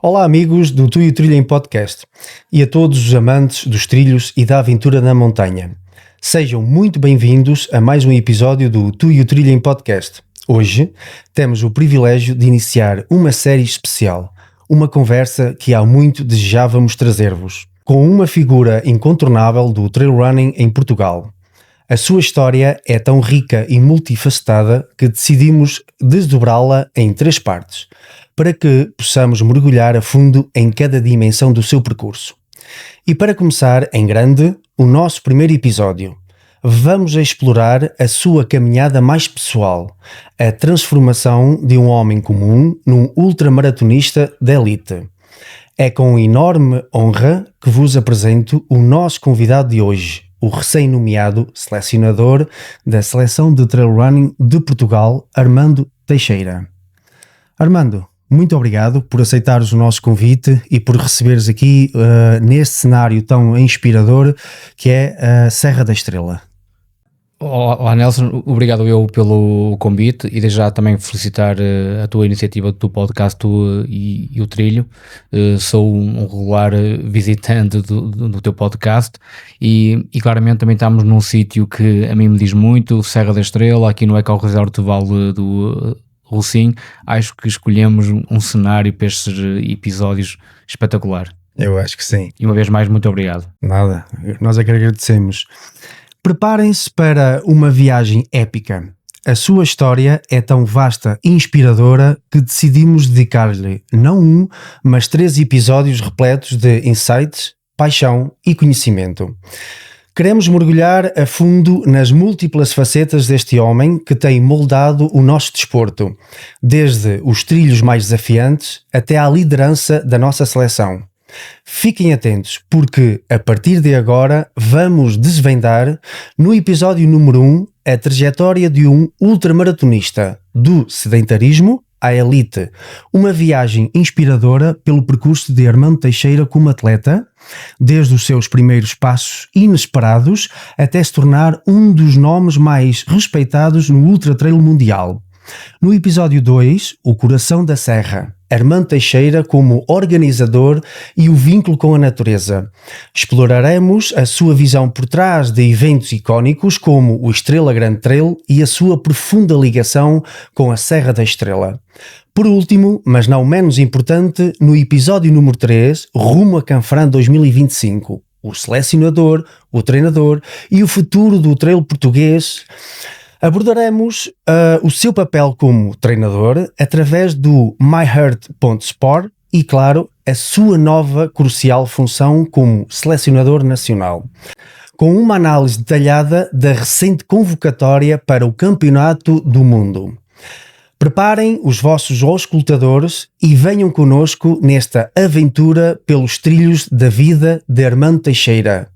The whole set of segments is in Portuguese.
Olá amigos do Tu e o Trilho em Podcast e a todos os amantes dos trilhos e da aventura na montanha. Sejam muito bem-vindos a mais um episódio do Tu e o Trilho em Podcast. Hoje temos o privilégio de iniciar uma série especial, uma conversa que há muito desejávamos trazer-vos, com uma figura incontornável do trail running em Portugal. A sua história é tão rica e multifacetada que decidimos desdobrá-la em 3 partes, para que possamos mergulhar a fundo em cada dimensão do seu percurso. E para começar em grande, o nosso primeiro episódio, vamos explorar a sua caminhada mais pessoal, a transformação de um homem comum num ultramaratonista de elite. É com enorme honra que vos apresento o nosso convidado de hoje, o recém-nomeado selecionador da Seleção de Trail Running de Portugal, Armando Teixeira. Armando, muito obrigado por aceitares o nosso convite e por receberes aqui neste cenário tão inspirador que é a Serra da Estrela. Olá Nelson, obrigado eu pelo convite e desde já também felicitar a tua iniciativa do podcast Tu e o Trilho. Sou um regular visitante do teu podcast e claramente também estamos num sítio que a mim me diz muito, Serra da Estrela, aqui no Eco Resort Vale do Rocinho. Acho que escolhemos um cenário para estes episódios espetacular. Eu acho que sim. E uma vez mais, muito obrigado. Nada, nós é que agradecemos. Preparem-se para uma viagem épica. A sua história é tão vasta e inspiradora que decidimos dedicar-lhe não um, mas 3 episódios repletos de insights, paixão e conhecimento. Queremos mergulhar a fundo nas múltiplas facetas deste homem que tem moldado o nosso desporto, desde os trilhos mais desafiantes até à liderança da nossa seleção. Fiquem atentos, porque a partir de agora vamos desvendar, no episódio número 1, a trajetória de um ultramaratonista, do sedentarismo à elite, uma viagem inspiradora pelo percurso de Armando Teixeira como atleta, desde os seus primeiros passos inesperados até se tornar um dos nomes mais respeitados no ultra trail mundial. No episódio 2, o coração da serra, Armando Teixeira como organizador e o vínculo com a natureza. Exploraremos a sua visão por trás de eventos icónicos como o Estrela Grande Trail e a sua profunda ligação com a Serra da Estrela. Por último, mas não menos importante, no episódio número 3, rumo a Canfrán 2025, o selecionador, o treinador e o futuro do trail português. Abordaremos o seu papel como treinador através do myheart.sport e, claro, a sua nova crucial função como selecionador nacional, com uma análise detalhada da recente convocatória para o Campeonato do Mundo. Preparem os vossos auscultadores e venham connosco nesta aventura pelos trilhos da vida de Armando Teixeira.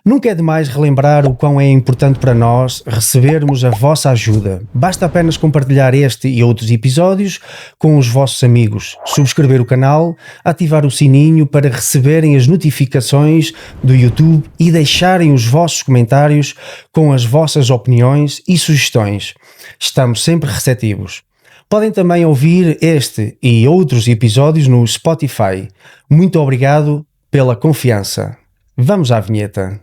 Nunca é demais relembrar o quão é importante para nós recebermos a vossa ajuda. Basta apenas compartilhar este e outros episódios com os vossos amigos, subscrever o canal, ativar o sininho para receberem as notificações do YouTube e deixarem os vossos comentários com as vossas opiniões e sugestões. Estamos sempre receptivos. Podem também ouvir este e outros episódios no Spotify. Muito obrigado pela confiança. Vamos à vinheta.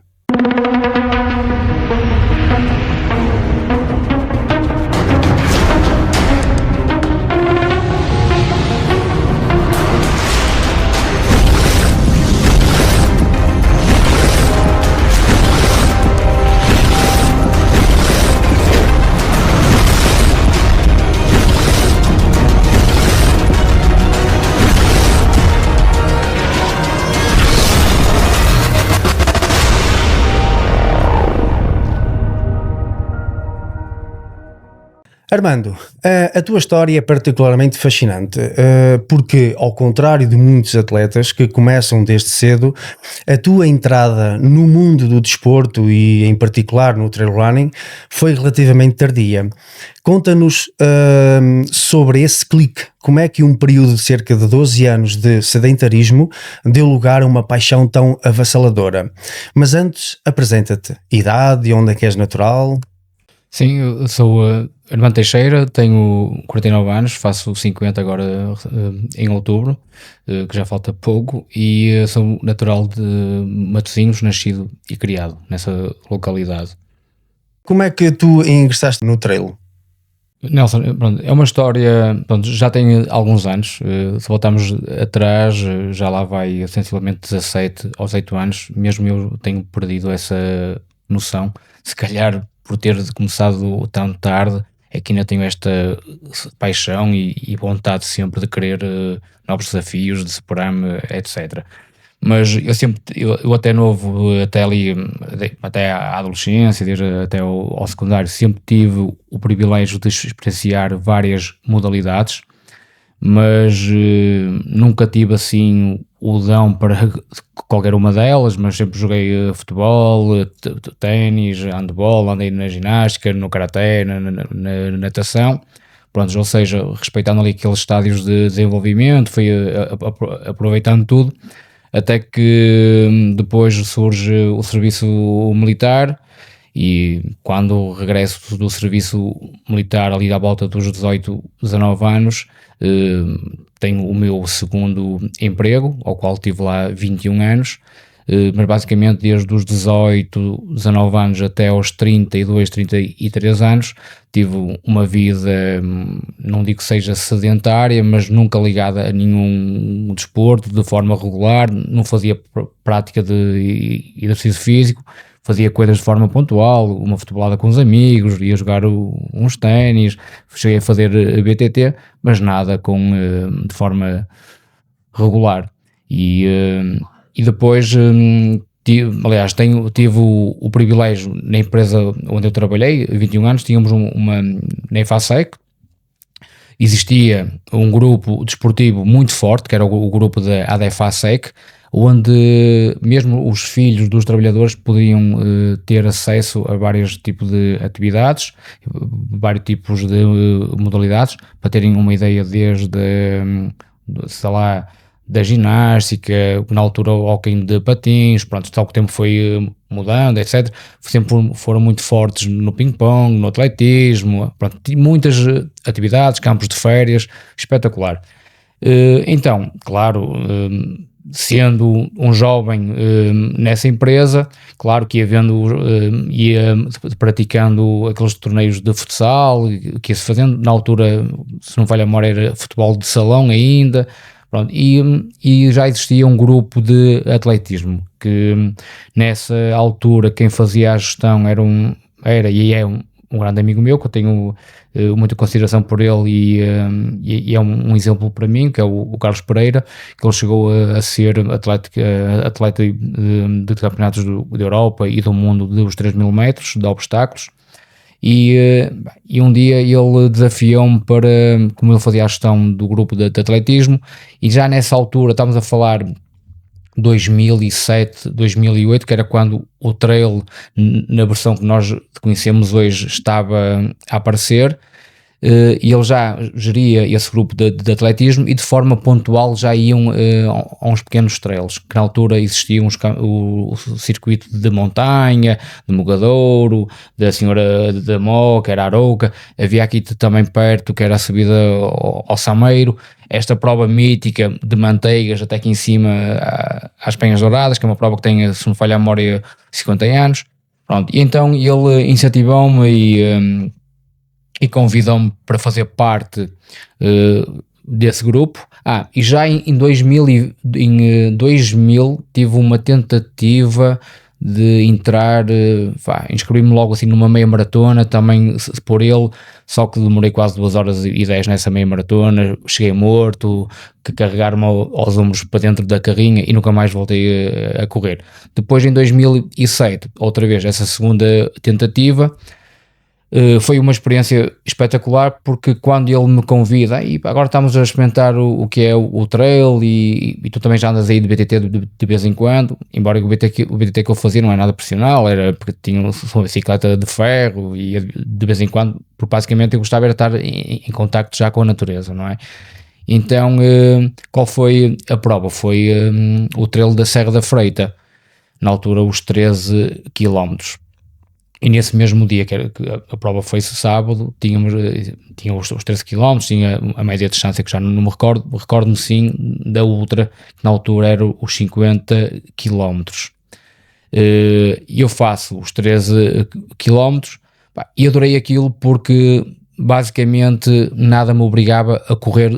Armando, a tua história é particularmente fascinante, porque, ao contrário de muitos atletas que começam desde cedo, a tua entrada no mundo do desporto e, em particular, no trail running, foi relativamente tardia. Conta-nos sobre esse clique. Como é que um período de cerca de 12 anos de sedentarismo deu lugar a uma paixão tão avassaladora? Mas antes, apresenta-te. Idade, onde é que és natural? Sim, eu sou Armando Teixeira, tenho 49 anos, faço 50 agora em outubro, que já falta pouco, e sou natural de Matosinhos, nascido e criado nessa localidade. Como é que tu ingressaste no trail? Nelson, pronto, é uma história, pronto, já tem alguns anos, se voltarmos atrás, já lá vai sensivelmente 17 ou 18 anos, mesmo eu tenho perdido essa noção, se calhar por ter começado tão tarde, é que ainda tenho esta paixão e vontade sempre de querer novos desafios, de superar-me, etc. Mas eu até novo, até ali, até à adolescência, desde até ao secundário, sempre tive o privilégio de experienciar várias modalidades, mas nunca tive assim o dom para qualquer uma delas, mas sempre joguei futebol, ténis, handball, andei na ginástica, no karaté, na natação. Pronto, ou seja, respeitando ali aqueles estádios de desenvolvimento, fui aproveitando tudo, até que depois surge o serviço militar, e quando regresso do serviço militar ali à volta dos 18, 19 anos, tenho o meu segundo emprego, ao qual tive lá 21 anos, mas basicamente desde os 18, 19 anos até aos 32, 33 anos, tive uma vida, não digo que seja sedentária, mas nunca ligada a nenhum desporto de forma regular, não fazia prática de exercício físico, fazia coisas de forma pontual, uma futebolada com os amigos, ia jogar uns ténis, cheguei a fazer BTT, mas nada de forma regular. E depois, tive o privilégio na empresa onde eu trabalhei, 21 anos, tínhamos na EFASEC, existia um grupo desportivo muito forte, que era o grupo da ADEFASEC, onde mesmo os filhos dos trabalhadores podiam ter acesso a vários tipos de atividades, vários tipos de modalidades, para terem uma ideia desde, sei lá, da ginástica, na altura o hóquei de patins, pronto, tal que o tempo foi mudando, etc. Sempre foram muito fortes no ping-pong, no atletismo, pronto, muitas atividades, campos de férias, espetacular. Então, claro, sendo um jovem nessa empresa, claro que ia praticando aqueles torneios de futsal, que ia-se fazendo, na altura, se não falha a memória, era futebol de salão ainda. Pronto, e já existia um grupo de atletismo, que nessa altura quem fazia a gestão era e é um grande amigo meu, que eu tenho muita consideração por ele, e é um exemplo para mim, que é o Carlos Pereira, que ele chegou a ser atleta de campeonatos da Europa e do mundo dos 3.000 metros de obstáculos. E um dia ele desafiou-me para, como ele fazia a gestão do grupo de atletismo, e já nessa altura estávamos a falar 2007, 2008, que era quando o trail, na versão que nós conhecemos hoje, estava a aparecer, e ele já geria esse grupo de atletismo, e de forma pontual já iam a uns pequenos trails, que na altura existiam o circuito de montanha, de Mogadouro, da Senhora da Mó, que era a Arouca, havia aqui também perto, que era a subida ao Sameiro, esta prova mítica de manteigas até aqui em cima às Penhas Douradas, que é uma prova que tem, se não falha a memória, 50 anos. Pronto, e então ele incentivou-me e convidou-me para fazer parte desse grupo. E já em 2000 tive uma tentativa de entrar, inscrevi-me logo assim numa meia maratona, também por ele, só que demorei quase 2h10 nessa meia maratona, cheguei morto, que carregaram-me aos ombros para dentro da carrinha e nunca mais voltei a correr. Depois em 2007, outra vez essa segunda tentativa, foi uma experiência espetacular, porque quando ele me convida, e agora estamos a experimentar o que é o trail, e tu também já andas aí de BTT de vez em quando, embora o BTT que eu fazia não é nada profissional, era porque tinha uma bicicleta de ferro, e de vez em quando, porque basicamente eu gostava de estar em contacto já com a natureza, não é? Então, qual foi a prova? Foi o trail da Serra da Freita, na altura os 13 km. E nesse mesmo dia, que a prova foi sábado, tinha os 13 km, tinha a média de distância que já não me recordo-me sim da ultra, que na altura era os 50 km. Eu faço os 13 km e adorei aquilo porque basicamente nada me obrigava a correr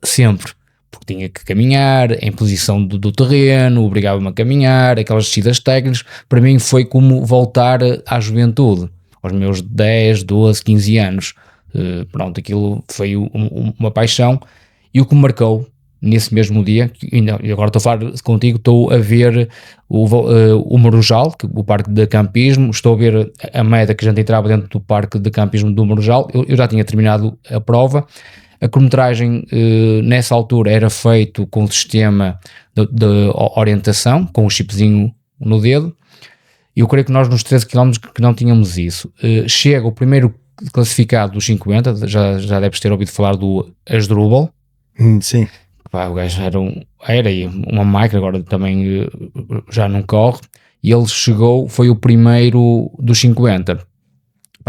sempre, porque tinha que caminhar em posição do terreno, obrigava-me a caminhar, aquelas descidas técnicas. Para mim foi como voltar à juventude, aos meus 10, 12, 15 anos. Pronto, aquilo foi uma paixão, e o que me marcou nesse mesmo dia, e agora estou a falar contigo, estou a ver o Marujal, o parque de campismo, estou a ver a meta que a gente entrava dentro do parque de campismo do Marujal. Eu já tinha terminado a prova. A cronometragem nessa altura era feito com o sistema de orientação, com o chipzinho no dedo, e eu creio que nós nos 13 km que não tínhamos isso. Chega o primeiro classificado dos 50, já deves ter ouvido falar do Asdrubal. Sim. O gajo era uma máquina, agora também já não corre, e ele foi o primeiro dos 50.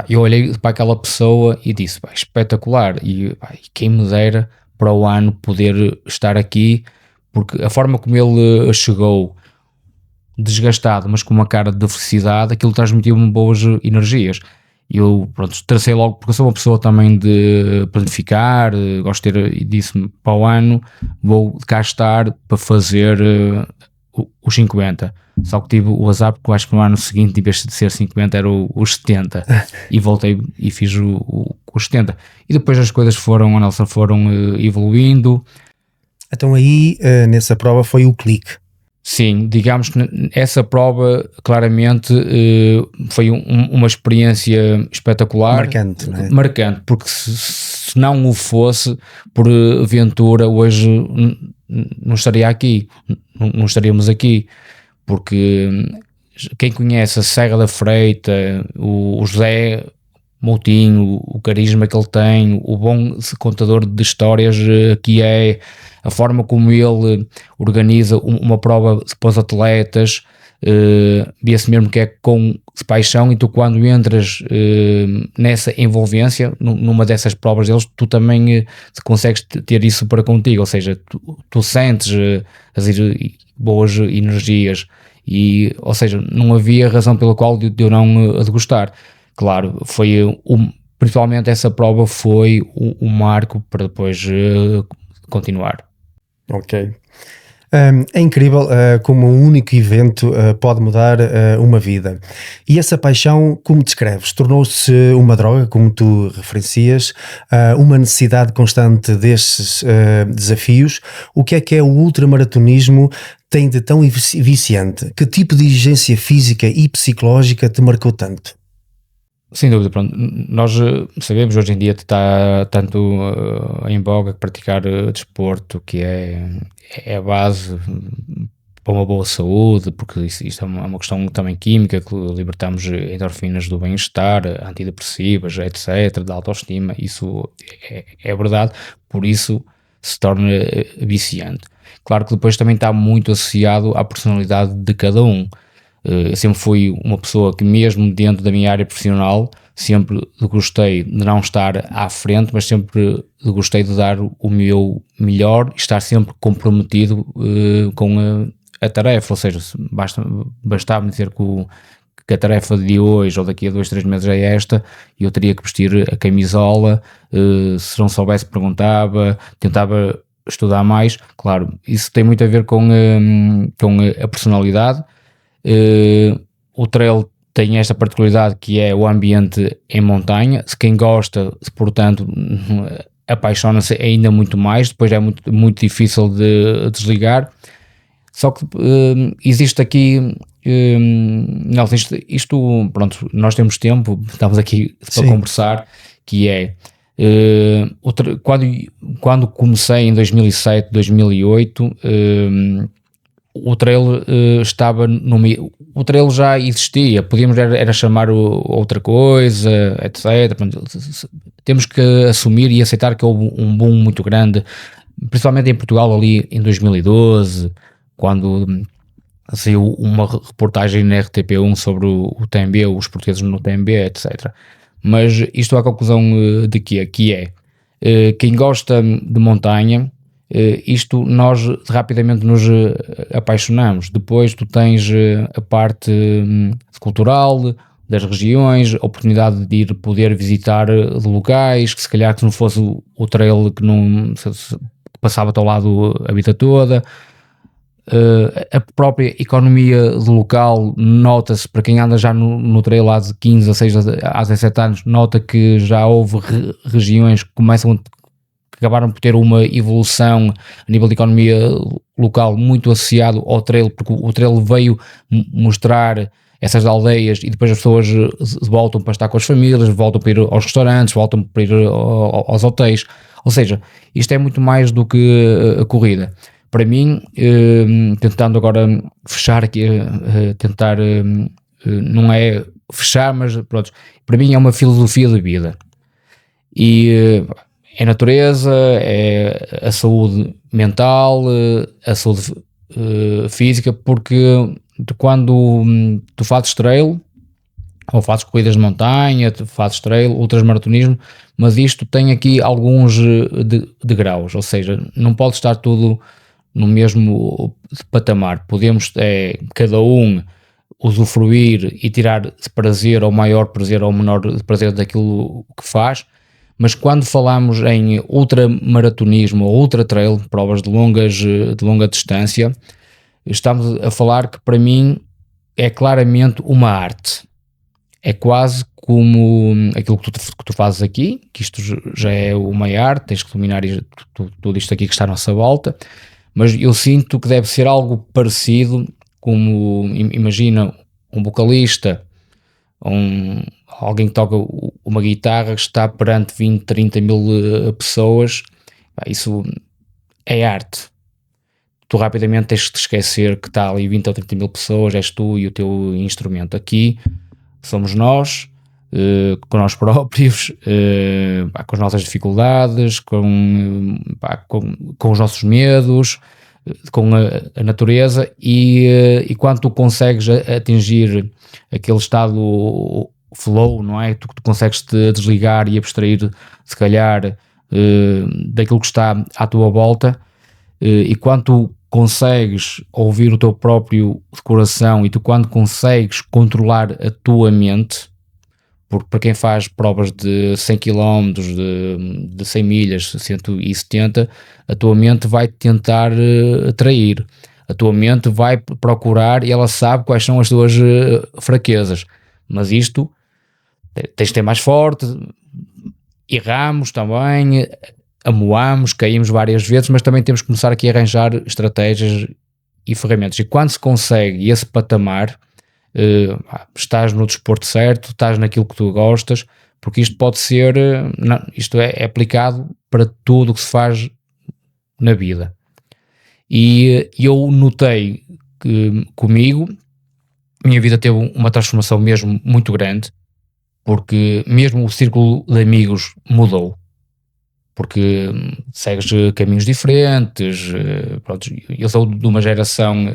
Eu olhei para aquela pessoa e disse, espetacular, e quem me dera para o ano poder estar aqui, porque a forma como ele chegou, desgastado, mas com uma cara de felicidade, aquilo transmitiu-me boas energias. Eu, tracei logo, porque eu sou uma pessoa também de planificar, gosto de ter, e disse-me, para o ano vou cá estar para fazer os 50. Só que tive o azar, porque eu acho que no ano seguinte, em vez de ser 50, era os 70, e voltei e fiz os 70. E depois as coisas foram evoluindo. Então aí, nessa prova, foi o clique. Sim, digamos que essa prova claramente foi uma experiência espetacular. Marcante, não é? Marcante, porque se não o fosse, porventura, hoje não estaria aqui, não estaríamos aqui, porque quem conhece a Serra da Freita, o José Moutinho, o carisma que ele tem, o bom contador de histórias que é, a forma como ele organiza uma prova para os atletas, vê-se mesmo que é com paixão, e tu quando entras nessa envolvência, numa dessas provas deles, tu também consegues ter isso para contigo, ou seja, tu sentes as boas energias, e, ou seja, não havia razão pela qual de eu não degustar. Claro, foi principalmente essa prova foi um marco para depois continuar. Ok. É incrível como um único evento pode mudar uma vida. E essa paixão, como descreves, tornou-se uma droga, como tu referencias, uma necessidade constante destes desafios. O que é o ultramaratonismo tem de tão viciante? Que tipo de exigência física e psicológica te marcou tanto? Sem dúvida, pronto. Nós sabemos, hoje em dia está tanto em voga praticar desporto, que é a base para uma boa saúde, porque isto é uma questão também química, que libertamos endorfinas do bem-estar, antidepressivas, etc., da autoestima. Isso é verdade, por isso se torna viciante. Claro que depois também está muito associado à personalidade de cada um. Eu sempre fui uma pessoa que, mesmo dentro da minha área profissional, sempre gostei de não estar à frente, mas sempre gostei de dar o meu melhor e estar sempre comprometido com a tarefa. Ou seja, bastava-me dizer que a tarefa de hoje ou daqui a 2, 3 meses é esta, e eu teria que vestir a camisola. Se não soubesse, perguntava, tentava estudar mais. Claro, isso tem muito a ver com a personalidade. O trail tem esta particularidade, que é o ambiente em montanha. Se quem gosta, portanto, apaixona-se ainda muito mais. Depois é muito, muito difícil de desligar. Só que existe aqui isto, pronto, nós temos tempo, estamos aqui para conversar, que é quando comecei em 2007, 2008, o trail estava o trail já existia, podíamos era chamar outra coisa, etc. Temos que assumir e aceitar que houve um boom muito grande, principalmente em Portugal ali em 2012, quando saiu uma reportagem na RTP1 sobre o TMB, os portugueses no TMB, etc. Mas isto é a conclusão de quê? Que é, quem gosta de montanha, isto nós rapidamente nos apaixonamos. Depois tu tens a parte cultural das regiões, a oportunidade de ir poder visitar locais que se calhar que não fosse o trail que não passava ao lado a vida toda. A própria economia local nota-se, para quem anda já no trail há de 15 a 6 a 17 anos, nota que já houve regiões que acabaram por ter uma evolução a nível de economia local muito associado ao trail, porque o trail veio mostrar essas aldeias e depois as pessoas voltam para estar com as famílias, voltam para ir aos restaurantes, voltam para ir aos hotéis. Ou seja, isto é muito mais do que a corrida. Para mim, tentando agora fechar aqui, não é fechar, mas pronto, para mim é uma filosofia de vida. E é natureza, é a saúde mental, a saúde física, porque quando tu fazes trail, ou fazes corridas de montanha, tu fazes trail, ultramaratonismo, mas isto tem aqui alguns degraus, ou seja, não pode estar tudo no mesmo patamar. Podemos, cada um, usufruir e tirar prazer, ou maior prazer ou menor prazer daquilo que faz, mas quando falamos em ultramaratonismo ou ultra trail, provas de longa distância, estamos a falar que para mim é claramente uma arte. É quase como aquilo que tu fazes aqui, que isto já é uma arte, tens que dominar tudo isto aqui que está à nossa volta, mas eu sinto que deve ser algo parecido, como imagina um vocalista, alguém que toca uma guitarra que está perante 20, 30 mil pessoas, isso é arte. Tu rapidamente tens de te esquecer que está ali 20 ou 30 mil pessoas, és tu e o teu instrumento. Aqui somos nós, com nós próprios, com as nossas dificuldades, com os nossos medos, com a natureza, e quando tu consegues atingir aquele estado flow, não é? Tu consegues te desligar e abstrair, se calhar, daquilo que está à tua volta, e quando tu consegues ouvir o teu próprio coração e tu quando consegues controlar a tua mente, porque para quem faz provas de 100 km, de 100 milhas, 170, a tua mente vai tentar atrair, a tua mente vai procurar e ela sabe quais são as tuas fraquezas, mas isto tens de ter mais forte, erramos também, amoamos, caímos várias vezes, mas também temos que começar aqui a arranjar estratégias e ferramentas. E quando se consegue esse patamar, estás no desporto certo, estás naquilo que tu gostas, porque isto pode ser, isto é aplicado para tudo o que se faz na vida. E eu notei que comigo, a minha vida teve uma transformação mesmo muito grande, porque mesmo o círculo de amigos mudou. Porque segues caminhos diferentes, pronto, eu sou de uma geração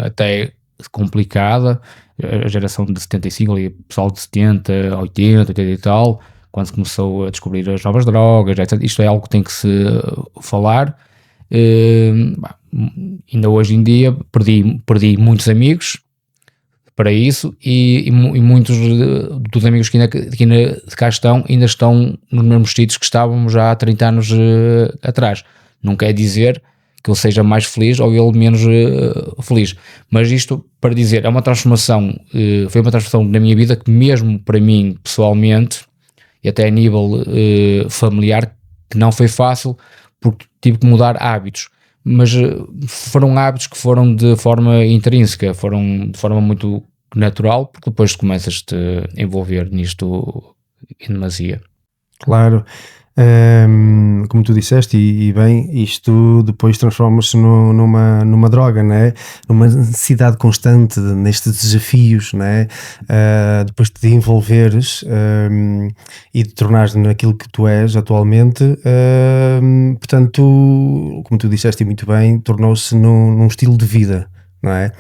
até complicada, a geração de 75, ali, pessoal de 70, 80, 80 e tal, quando se começou a descobrir as novas drogas, etc. Isto é algo que tem que se falar. Ainda hoje em dia perdi muitos amigos para isso, e muitos dos amigos que ainda cá estão, ainda estão nos mesmos sítios que estávamos já há 30 anos atrás. Não quer dizer que ele seja mais feliz ou ele menos feliz, mas isto para dizer, é uma transformação, foi uma transformação na minha vida que mesmo para mim pessoalmente e até a nível familiar, que não foi fácil, porque tive que mudar hábitos, mas foram hábitos que foram de forma intrínseca, foram de forma muito natural, porque depois começas-te a envolver nisto em demasia. Claro, como tu disseste, e bem, isto depois transforma-se numa droga, não é? Numa necessidade constante nestes desafios, não é? Depois de te envolveres e de tornares naquilo que tu és atualmente, portanto, como tu disseste e muito bem, tornou-se num estilo de vida, não é?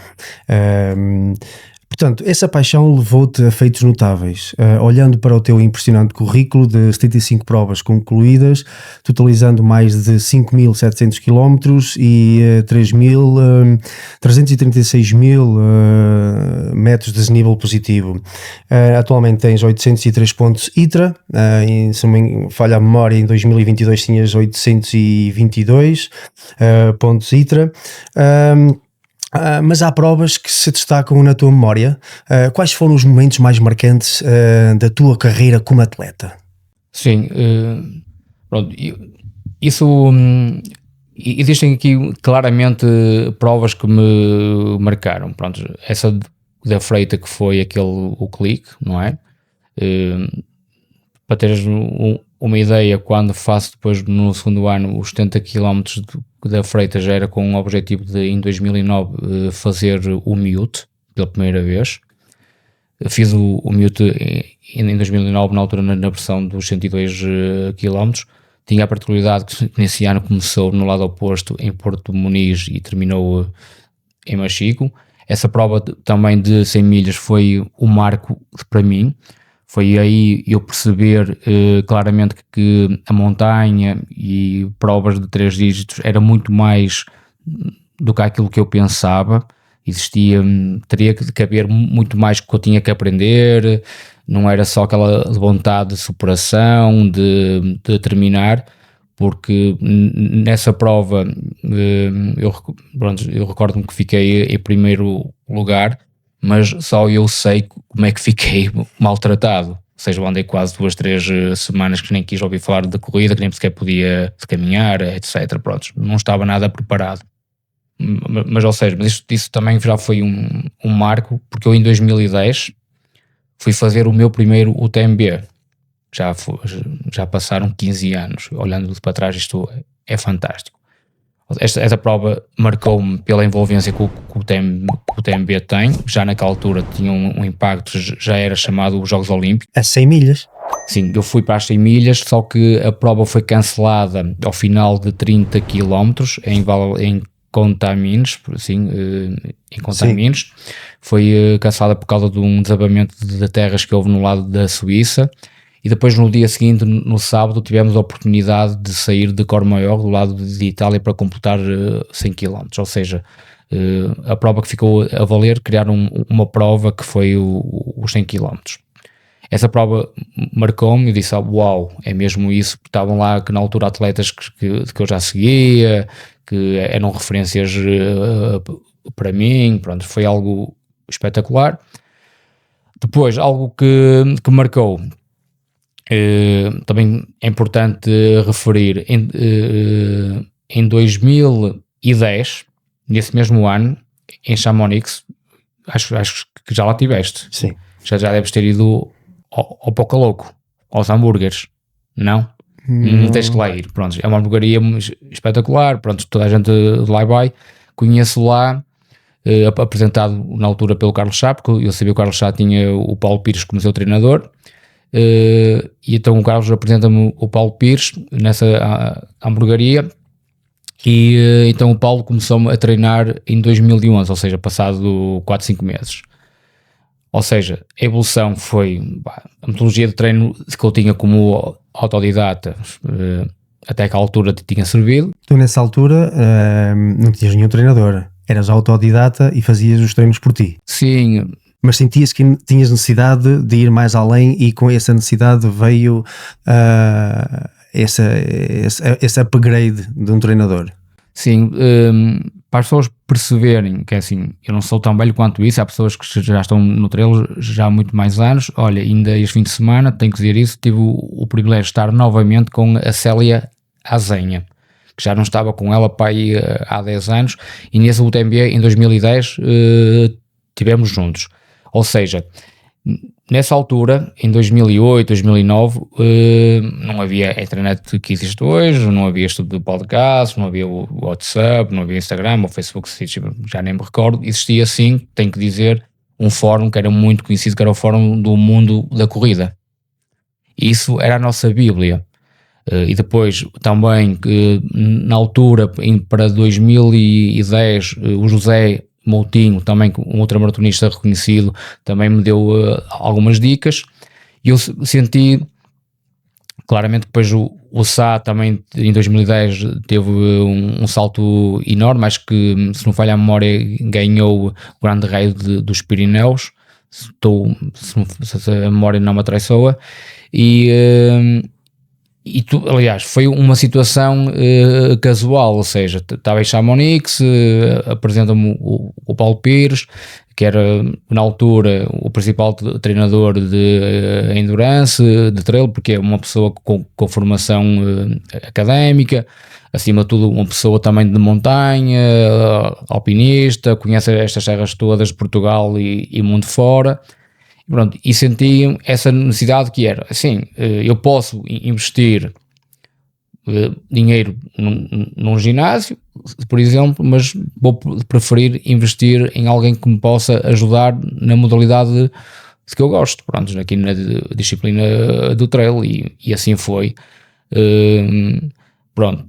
Portanto, essa paixão levou-te a feitos notáveis. Olhando para o teu impressionante currículo de 75 provas concluídas, totalizando mais de 5.700 km e 336.000 metros de desnível positivo. Atualmente tens 803 pontos ITRA, se não me falha a memória, em 2022 tinhas 822 pontos ITRA. Mas há provas que se destacam na tua memória. Quais foram os momentos mais marcantes da tua carreira como atleta? Sim, pronto, isso existem aqui claramente provas que me marcaram. Pronto, essa da Freita, que foi o clique, não é? Para teres uma ideia, quando faço depois no segundo ano os 70 km da Freita, já era com o objetivo de, em 2009, fazer o Miúte pela primeira vez. Fiz o Miúte em 2009, na altura na versão dos 102 km. Tinha a particularidade que nesse ano começou no lado oposto, em Porto Muniz, e terminou em Machico. Essa prova também de 100 milhas foi o marco para mim. Foi aí eu perceber claramente que a montanha e provas de 3 dígitos era muito mais do que aquilo que eu pensava. Teria que caber muito mais que eu tinha que aprender, não era só aquela vontade de superação, de terminar, porque nessa prova eu recordo-me que fiquei em primeiro lugar, mas só eu sei como é que fiquei maltratado. Ou seja, eu andei quase 2-3 semanas que nem quis ouvir falar da corrida, que nem sequer podia caminhar, etc. Pronto, não estava nada preparado. Mas ou seja, isso também já foi um marco, porque eu em 2010 fui fazer o meu primeiro UTMB. Já passaram 15 anos. Olhando para trás, isto é fantástico. Essa prova marcou-me pela envolvência que o UTMB tem. Já naquela altura tinha um impacto, já era chamado os Jogos Olímpicos. A 100 milhas? Sim, eu fui para as 100 milhas, só que a prova foi cancelada ao final de 30 km em Contamines, assim, em Contamines. Foi cancelada por causa de um desabamento de terras que houve no lado da Suíça. E depois, no dia seguinte, no sábado, tivemos a oportunidade de sair de Courmayeur, do lado de Itália, para completar 100 km. Ou seja, a prova que ficou a valer, criaram uma prova que foi os 100 km. Essa prova marcou-me e disse, uau, é mesmo isso. Estavam lá, que na altura, atletas que eu já seguia, que eram referências para mim. Pronto, foi algo espetacular. Depois, algo que marcou... também é importante referir, em 2010, nesse mesmo ano, em Chamonix, acho que já lá tiveste. Sim. Já deves ter ido ao Poca Louco, aos hambúrgueres, não? Não tens que lá ir. Pronto, é uma hamburgueria espetacular. Pronto, toda a gente de lá vai. Conheço lá, apresentado na altura pelo Carlos Chá, porque eu sabia que o Carlos Chá tinha o Paulo Pires como seu treinador. E então o Carlos apresenta-me o Paulo Pires nessa hamburgueria, e então o Paulo começou-me a treinar em 2011, ou seja, passado 4-5 meses. Ou seja, a evolução foi a metodologia de treino que eu tinha como autodidata, até aquela altura tinha servido. Tu nessa altura não tinhas nenhum treinador, eras autodidata e fazias os treinos por ti. Sim. Mas sentias que tinhas necessidade de ir mais além, e com essa necessidade veio esse upgrade de um treinador. Sim, para as pessoas perceberem que assim, eu não sou tão velho quanto isso, há pessoas que já estão no trail já há muito mais anos. Olha, ainda este fim de semana, tenho que dizer isso, tive o privilégio de estar novamente com a Célia Azenha, que já não estava com ela para aí há 10 anos, e nesse UTMB em 2010 tivemos juntos. Ou seja, nessa altura, em 2008, 2009, não havia a internet que existe hoje, não havia estudo de podcast, não havia o WhatsApp, não havia Instagram, o Facebook, já nem me recordo. Existia, sim, tenho que dizer, um fórum que era muito conhecido, que era o Fórum do Mundo da Corrida. Isso era a nossa Bíblia. E depois também, na altura, para 2010, o José Moutinho, também um ultramaratonista reconhecido, também me deu algumas dicas, e eu senti claramente que depois o Sá também em 2010 teve um salto enorme, acho que, se não falha a memória, ganhou o Grande Raio dos Pirineus, se a memória não me atraiçoa, e aliás, foi uma situação casual, ou seja, estava em Chamonix, apresenta-me o Paulo Pires, que era na altura o principal treinador de endurance, de trail, porque é uma pessoa com formação académica, acima de tudo uma pessoa também de montanha, alpinista, conhece estas serras todas de Portugal e mundo fora. Pronto, e senti essa necessidade que era, assim, eu posso investir dinheiro num ginásio, por exemplo, mas vou preferir investir em alguém que me possa ajudar na modalidade que eu gosto, pronto, aqui na disciplina do trail, e assim foi. Pronto,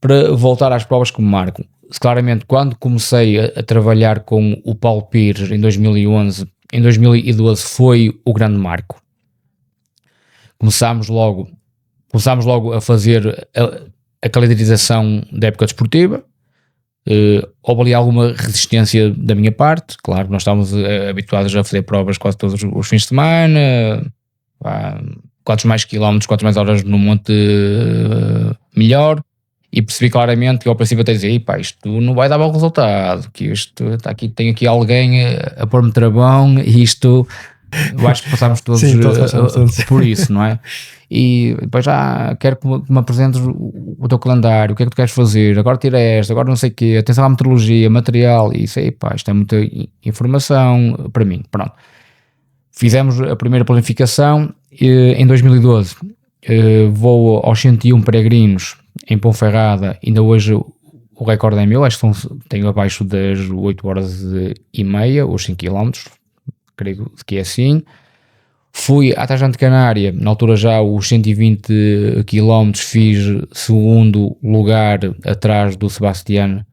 para voltar às provas que me marcam, claramente quando comecei a trabalhar com o Paulo Pires em 2011, em 2012 foi o grande marco. Começámos logo a fazer a calendarização da época desportiva. Houve ali alguma resistência da minha parte, claro, nós estávamos habituados a fazer provas quase todos os fins de semana, quantos mais quilómetros, quantas mais horas no monte, melhor. E percebi claramente que ao princípio até dizia, isto não vai dar bom resultado, que isto está aqui, tem aqui alguém a pôr-me travão, e isto, eu acho que passámos todos, Sim, todos. por isso, não é? E depois quero que me apresentes o teu calendário, o que é que tu queres fazer, agora tira esta, agora não sei o quê, atenção à meteorologia, material, e isso aí, isto é muita informação para mim. Pronto. Fizemos a primeira planificação, em 2012 vou aos 101 peregrinos em Ponferrada, ainda hoje o recorde é meu, acho que tenho abaixo das 8 horas e meia, os 5 km, creio que é assim. Fui à Tajante Canária, na altura já os 120 km, fiz segundo lugar atrás do Sebastián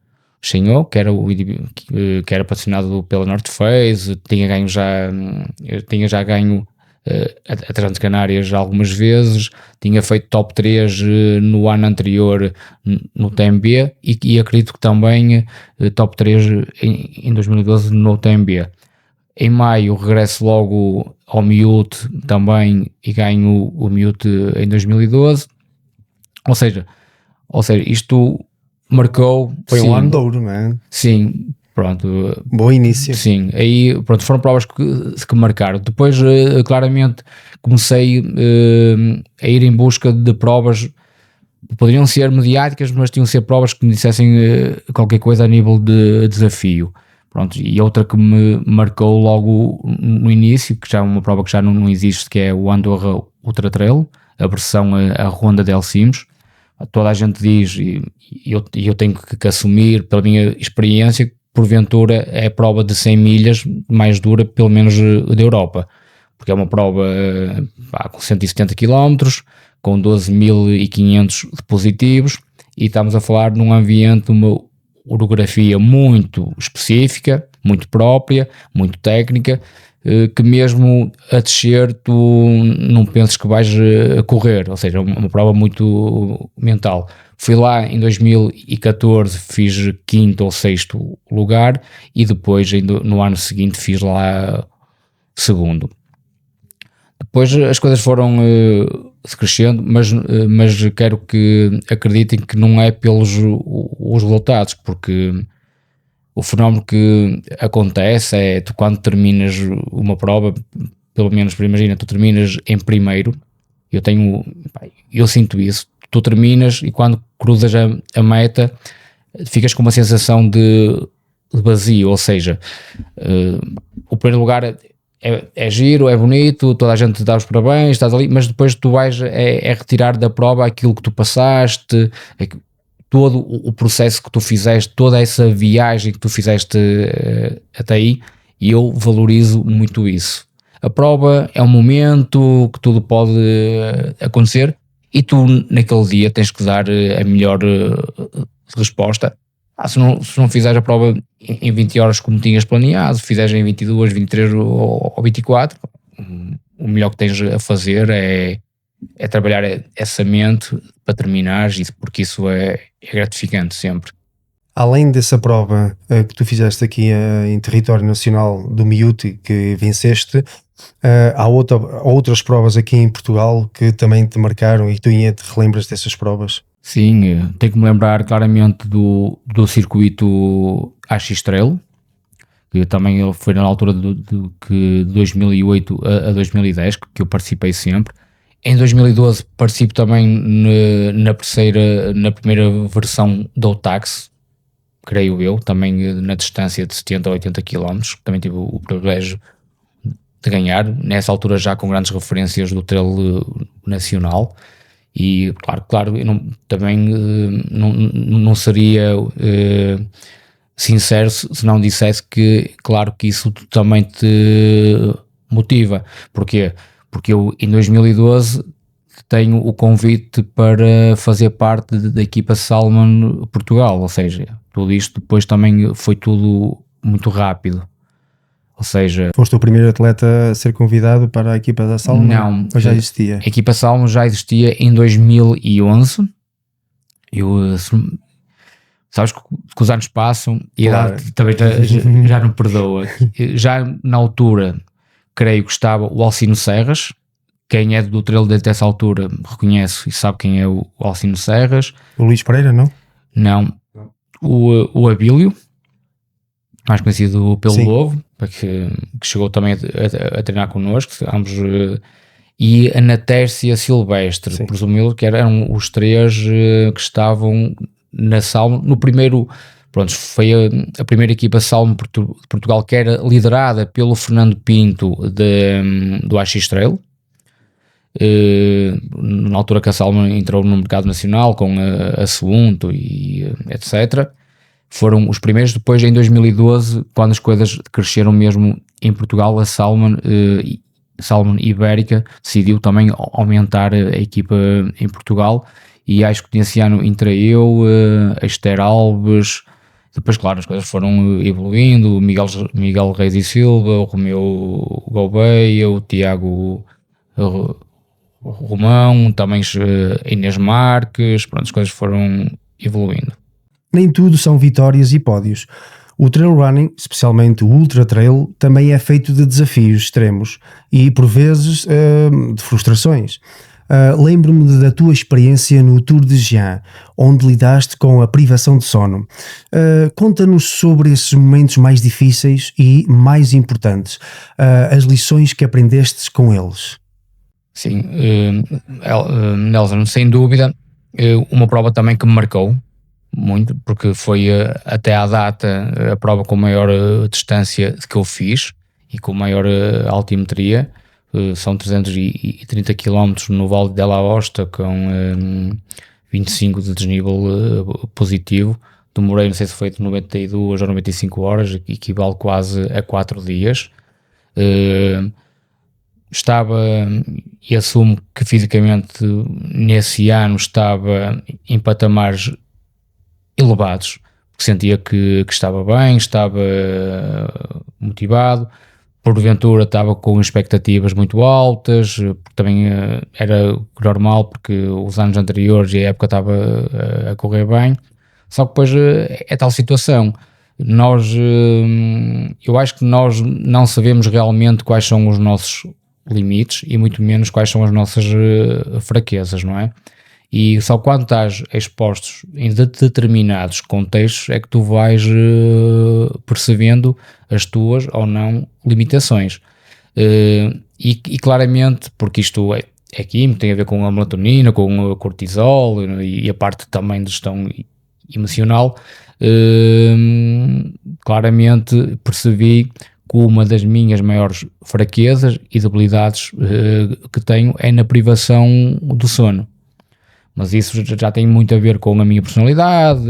Chenot, que era patrocinado pela North Face, tinha já ganho a Tajante Canárias algumas vezes, tinha feito top 3 no ano anterior no TMB, e acredito que também top 3 em 2012 no TMB. Em maio regresso logo ao Miute também e ganho o Miute em 2012, ou seja, isto marcou... Foi um ano de ouro, não é? Sim, pronto. Bom início. Sim, aí pronto, foram provas que marcaram. Depois claramente comecei a ir em busca de provas, poderiam ser mediáticas, mas tinham de ser provas que me dissessem qualquer coisa a nível de desafio. Pronto, e outra que me marcou logo no início, que já é uma prova que já não existe, que é o Andorra Ultra Trail, a versão a Ronda del Sims. Toda a gente diz, e eu tenho que assumir pela minha experiência, que porventura é a prova de 100 milhas mais dura, pelo menos da Europa, porque é uma prova com 170 km, com 12.500 de positivos, e estamos a falar num ambiente, uma orografia muito específica, muito própria, muito técnica, que mesmo a descer tu não penses que vais correr, ou seja, uma prova muito mental. Fui lá em 2014, fiz 5º ou 6º lugar, e depois no ano seguinte fiz lá 2º. Depois as coisas foram se crescendo, mas quero que acreditem que não é pelos os resultados, porque o fenómeno que acontece é, tu quando terminas uma prova, pelo menos imagina, tu terminas em primeiro, eu sinto isso, tu terminas e quando cruzas a meta ficas com uma sensação de vazio, ou seja, o primeiro lugar é giro, é bonito, toda a gente te dá os parabéns, estás ali, mas depois tu vais retirar da prova aquilo que tu passaste, todo o processo que tu fizeste, toda essa viagem que tu fizeste até aí, e eu valorizo muito isso. A prova é um momento que tudo pode acontecer, e tu naquele dia tens que dar a melhor resposta, Se não fizeres a prova em 20 horas como tinhas planeado, se fizeres em 22, 23 ou 24, o melhor que tens a fazer é trabalhar essa mente para terminares, porque isso é gratificante sempre. Além dessa prova que tu fizeste aqui em território nacional do Miúti, que venceste, há outras provas aqui em Portugal que também te marcaram e tu ainda te relembras dessas provas? Sim, tenho que me lembrar claramente do circuito AX Trail, que também ele foi na altura de 2008 a 2010, que eu participei sempre. Em 2012 participo também na primeira versão do Otax, creio eu, também na distância de 70 a 80 km, também tive o privilégio de ganhar, nessa altura já com grandes referências do trail nacional. E claro, eu não seria sincero se não dissesse que, claro que isso também te motiva. Porquê? Porque eu em 2012 tenho o convite para fazer parte da equipa Salmon Portugal, ou seja, tudo isto depois também foi tudo muito rápido. Ou seja... Foste o primeiro atleta a ser convidado para a equipa da Salmon? Não. Ou já existia? A equipa Salmon já existia em 2011. Sabes que os anos passam e claro, a idade também já não perdoa. Já na altura, creio que estava o Alcino Serras. Quem é do trail desde essa altura reconhece e sabe quem é o Alcino Serras. O Luís Pereira, não? Não. O Abílio, mais conhecido pelo Sim. Lobo, que chegou também a treinar connosco, ambos, e a Natércia Silvestre, presumo que eram os três que estavam na Salmon, no primeiro, pronto, foi a primeira equipa Salmon de Portugal, que era liderada pelo Fernando Pinto do AX Trail, na altura que a Salmon entrou no mercado nacional com a Suunto e etc. Foram os primeiros. Depois, em 2012, quando as coisas cresceram mesmo em Portugal, a Salmon Ibérica decidiu também aumentar a equipa em Portugal, e acho que nesse ano entrei eu, a Esther Alves. Depois, claro, as coisas foram evoluindo, o Miguel Reis e Silva, o Romeu Gouveia, o Tiago Romão, também Inês Marques, pronto, as coisas foram evoluindo. Nem tudo são vitórias e pódios. O trail running, especialmente o ultra trail, também é feito de desafios extremos e, por vezes, de frustrações. Lembro-me da tua experiência no Tour de Jean, onde lidaste com a privação de sono. Conta-nos sobre esses momentos mais difíceis e mais importantes, as lições que aprendestes com eles. Sim, Nelson, sem dúvida, uma prova também que me marcou muito, porque foi até à data a prova com maior distância que eu fiz e com maior altimetria. São 330 km no Vale de La Hosta, com 25 de desnível positivo. Demorei, não sei se foi de 92 ou 95 horas, equivale quase a 4 dias. Estava, e assumo que fisicamente nesse ano estava em patamares elevados, porque sentia que estava bem, estava motivado. Porventura estava com expectativas muito altas, porque também era normal, porque os anos anteriores e a época estava a correr bem. Só que depois é tal situação. Eu acho que nós não sabemos realmente quais são os nossos limites e muito menos quais são as nossas fraquezas, não é? E só quando estás expostos em determinados contextos é que tu vais percebendo as tuas ou não limitações. E claramente, porque isto é químico, tem a ver com a melatonina, com o cortisol e a parte também de gestão emocional, claramente percebi que uma das minhas maiores fraquezas e debilidades que tenho é na privação do sono. Mas isso já tem muito a ver com a minha personalidade,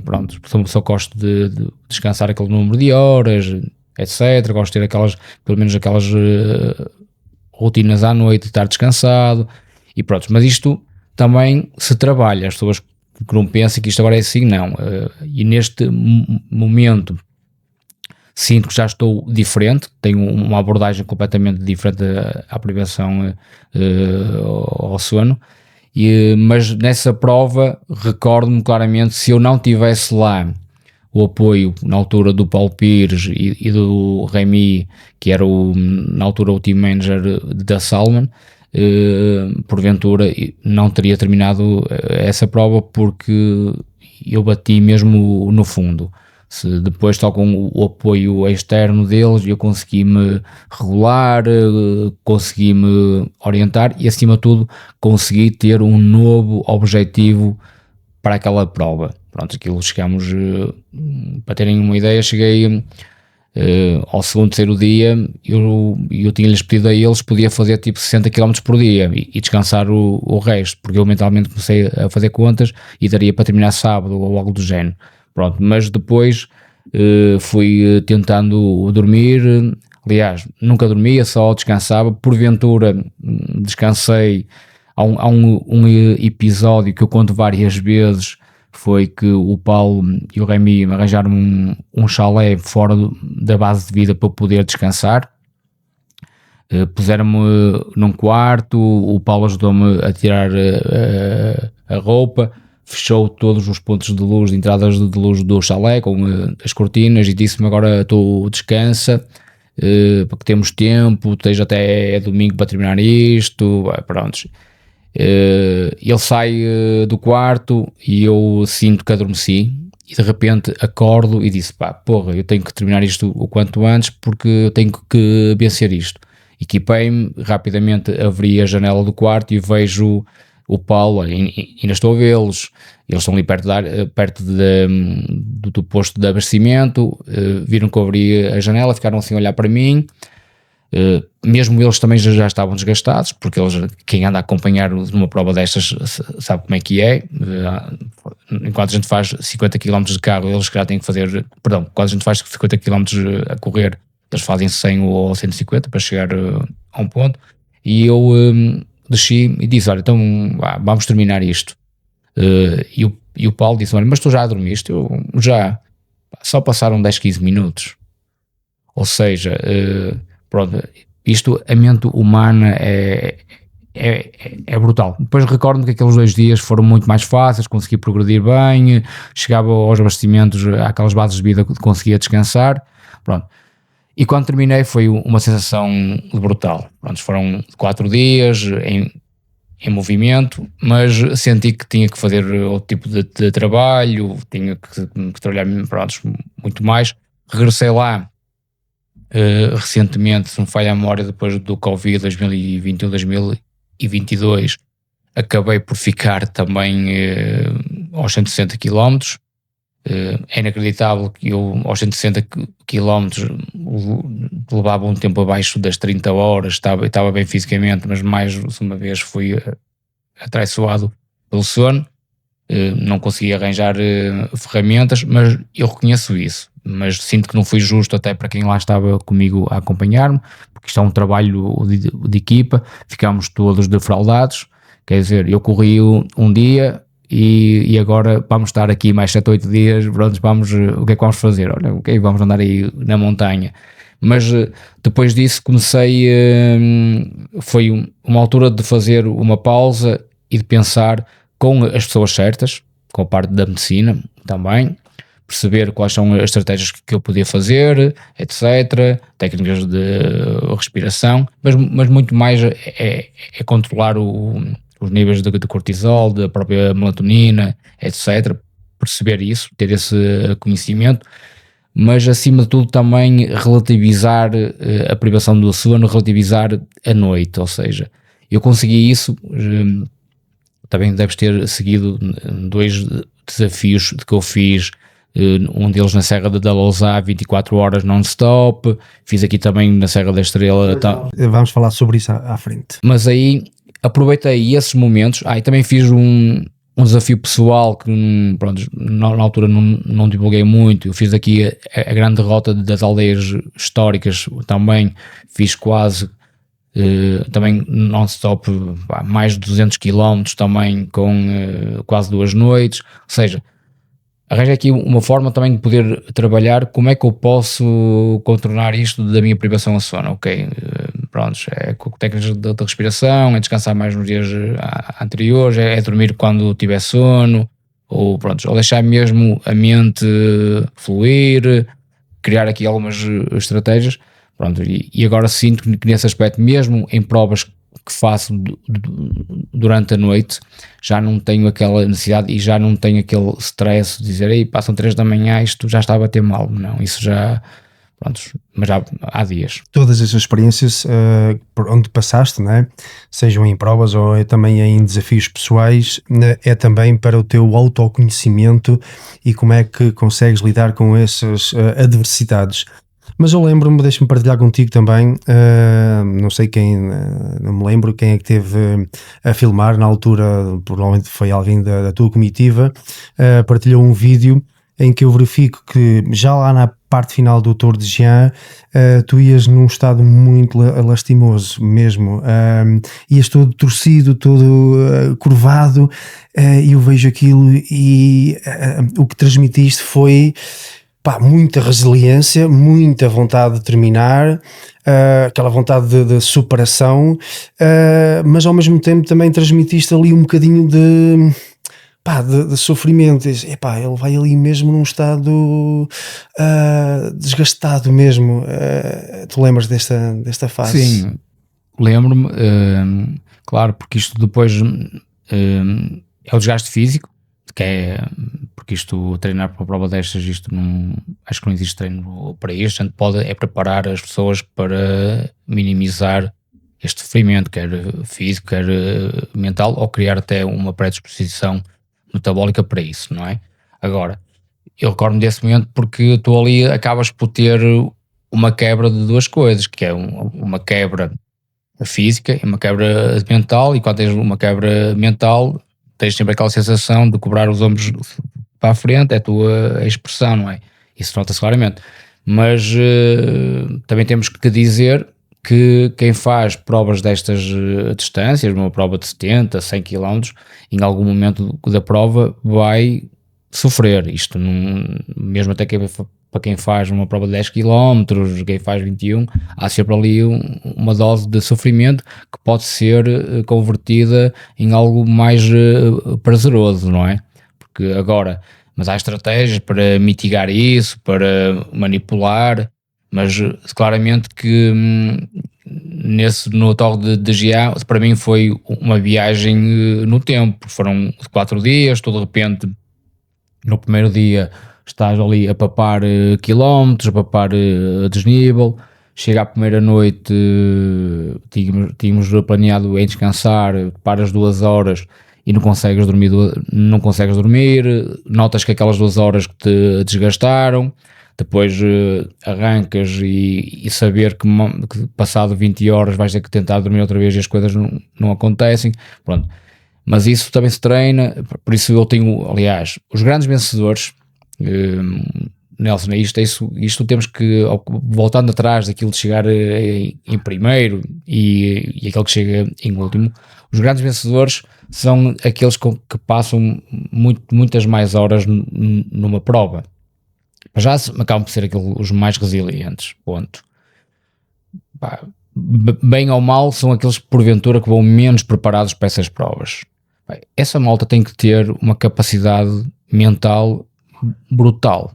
pronto, só gosto de descansar aquele número de horas, etc. Gosto de ter pelo menos aquelas rotinas à noite, de estar descansado e pronto. Mas isto também se trabalha, as pessoas que não pensem que isto agora é assim, não. E neste momento sinto que já estou diferente, tenho uma abordagem completamente diferente à privação ao sono, mas nessa prova recordo-me claramente, se eu não tivesse lá o apoio na altura do Paulo Pires e do Remy, que era na altura o team manager da Salman, porventura não teria terminado essa prova, porque eu bati mesmo no fundo. Se depois, só com o apoio externo deles, eu consegui-me regular, consegui-me orientar e, acima de tudo, consegui ter um novo objetivo para aquela prova. Pronto, aquilo chegamos, para terem uma ideia, cheguei ao segundo, terceiro dia, eu tinha-lhes pedido a eles, podia fazer tipo 60 km por dia e descansar o resto, porque eu mentalmente comecei a fazer contas e daria para terminar sábado ou algo do género. Pronto, mas depois fui tentando dormir, aliás, nunca dormia, só descansava, porventura descansei. Há um episódio que eu conto várias vezes, foi que o Paulo e o Remy me arranjaram um chalé fora da base de vida para poder descansar. Puseram-me num quarto, o Paulo ajudou-me a tirar a roupa, fechou todos os pontos de luz, de entradas de luz do chalé com as cortinas e disse-me: agora tu descansa, porque temos tempo, tens até domingo para terminar isto. Pronto. Ele sai do quarto e eu sinto que adormeci e de repente acordo e disse: porra, eu tenho que terminar isto o quanto antes, porque eu tenho que vencer isto. Equipei-me, rapidamente abri a janela do quarto e vejo o Paulo, ainda estou a vê-los, eles estão ali perto do posto de abastecimento, viram que eu abri a janela, ficaram assim a olhar para mim. Mesmo eles também já estavam desgastados, porque quem anda a acompanhar numa prova destas sabe como é que é. Enquanto a gente faz 50 km de carro, eles já têm que fazer, quando a gente faz 50 km a correr, eles fazem 100 ou 150 para chegar a um ponto. E eu desci e disse: olha, então vamos terminar isto. E o Paulo disse: olha, mas tu já dormiste? Eu já. Só passaram 10, 15 minutos. Ou seja, pronto, isto, a mente humana é brutal. Depois recordo-me que aqueles 2 dias foram muito mais fáceis, consegui progredir bem, chegava aos abastecimentos, àquelas bases de vida que conseguia descansar, pronto. E quando terminei foi uma sensação brutal. Pronto, foram 4 dias em movimento, mas senti que tinha que fazer outro tipo de trabalho, tinha que trabalhar, pronto, muito mais. Regressei lá recentemente, se não falha a memória, depois do Covid 2021, 2022, acabei por ficar também aos 160 km. É inacreditável que eu aos 160 km levava um tempo abaixo das 30 horas, estava bem fisicamente, mas mais uma vez fui atraiçoado pelo sono. Não consegui arranjar ferramentas, mas eu reconheço isso. Mas sinto que não foi justo até para quem lá estava comigo a acompanhar-me, porque isto é um trabalho de equipa, ficámos todos defraudados. Quer dizer, eu corri um dia e agora vamos estar aqui mais 7 ou 8 dias, pronto, o que é que vamos fazer? Olha, ok, vamos andar aí na montanha. Mas depois disso comecei, foi uma altura de fazer uma pausa e de pensar com as pessoas certas, com a parte da medicina também, perceber quais são as estratégias que eu podia fazer, etc., técnicas de respiração, mas muito mais é controlar os níveis de cortisol, da própria melatonina, etc., perceber isso, ter esse conhecimento, mas acima de tudo também relativizar a privação do sono, relativizar a noite, ou seja, eu consegui isso. Também deves ter seguido 2 desafios que eu fiz, um deles na Serra da Lousá, 24 horas non-stop, fiz aqui também na Serra da Estrela. Vamos falar sobre isso à frente. Mas aí aproveitei esses momentos, e também fiz um desafio pessoal que pronto, na altura não divulguei muito. Eu fiz aqui a grande rota das aldeias históricas, também fiz quase também non-stop, mais de 200 km, também com quase 2 noites, ou seja, arranjei aqui uma forma também de poder trabalhar como é que eu posso contornar isto da minha privação a sono, ok, pronto, é com técnicas de respiração, é descansar mais nos dias anteriores, é dormir quando tiver sono, ou pronto, ou deixar mesmo a mente fluir, criar aqui algumas estratégias, pronto, e agora sinto que nesse aspecto, mesmo em provas que faço durante a noite, já não tenho aquela necessidade e já não tenho aquele stress de dizer, ei, passam 3 da manhã, isto já está a bater mal, não, isso já, pronto, mas já há dias. Todas essas experiências por onde passaste, né? Sejam em provas ou também em desafios pessoais, né? É também para o teu autoconhecimento e como é que consegues lidar com essas adversidades. Mas eu lembro-me, deixa-me partilhar contigo também, não sei quem, não me lembro quem é que teve a filmar na altura, provavelmente foi alguém da tua comitiva, partilhou um vídeo em que eu verifico que já lá na parte final do Tour de Jean, tu ias num estado muito lastimoso mesmo, ias todo torcido, todo curvado, e eu vejo aquilo e o que transmitiste foi muita resiliência, muita vontade de terminar, aquela vontade de superação, mas ao mesmo tempo também transmitiste ali um bocadinho de sofrimento. Ele vai ali mesmo num estado desgastado mesmo. Tu lembras desta fase? Sim, lembro-me, claro, porque isto depois é o desgaste físico, que é porque isto, treinar para uma prova destas, isto não, acho que não existe treino para isto. A gente pode preparar as pessoas para minimizar este sofrimento, quer físico, quer mental, ou criar até uma predisposição metabólica para isso, não é? Agora, eu recordo-me desse momento porque tu ali acabas por ter uma quebra de duas coisas, que é uma quebra física e uma quebra mental, e quando tens uma quebra mental tens sempre aquela sensação de cobrar os ombros para a frente, é a tua expressão, não é? Isso nota-se claramente. Mas também temos que dizer que quem faz provas destas distâncias, uma prova de 70, 100 km, em algum momento da prova vai sofrer. Isto não, mesmo até para quem faz uma prova de 10 km, quem faz 21, há sempre ali uma dose de sofrimento que pode ser convertida em algo mais prazeroso, não é? Porque agora, mas há estratégias para mitigar isso, para manipular, mas claramente que no tal de GA, para mim foi uma viagem no tempo. Foram 4 dias, de repente, no primeiro dia estás ali a papar quilómetros, a papar desnível. Chega à primeira noite, tínhamos planeado em descansar, paras 2 horas e não consegues dormir, notas que aquelas 2 horas que te desgastaram, depois arrancas e saber que passado 20 horas vais ter que tentar dormir outra vez e as coisas não acontecem, pronto. Mas isso também se treina, por isso eu tenho, aliás, os grandes vencedores, Nelson, isto temos que, voltando atrás daquilo de chegar em primeiro e aquele que chega em último, os grandes vencedores são aqueles que passam muitas mais horas numa prova. Mas já acabam por ser os mais resilientes, ponto. Bem ou mal, são aqueles porventura que vão menos preparados para essas provas. Essa malta tem que ter uma capacidade mental brutal.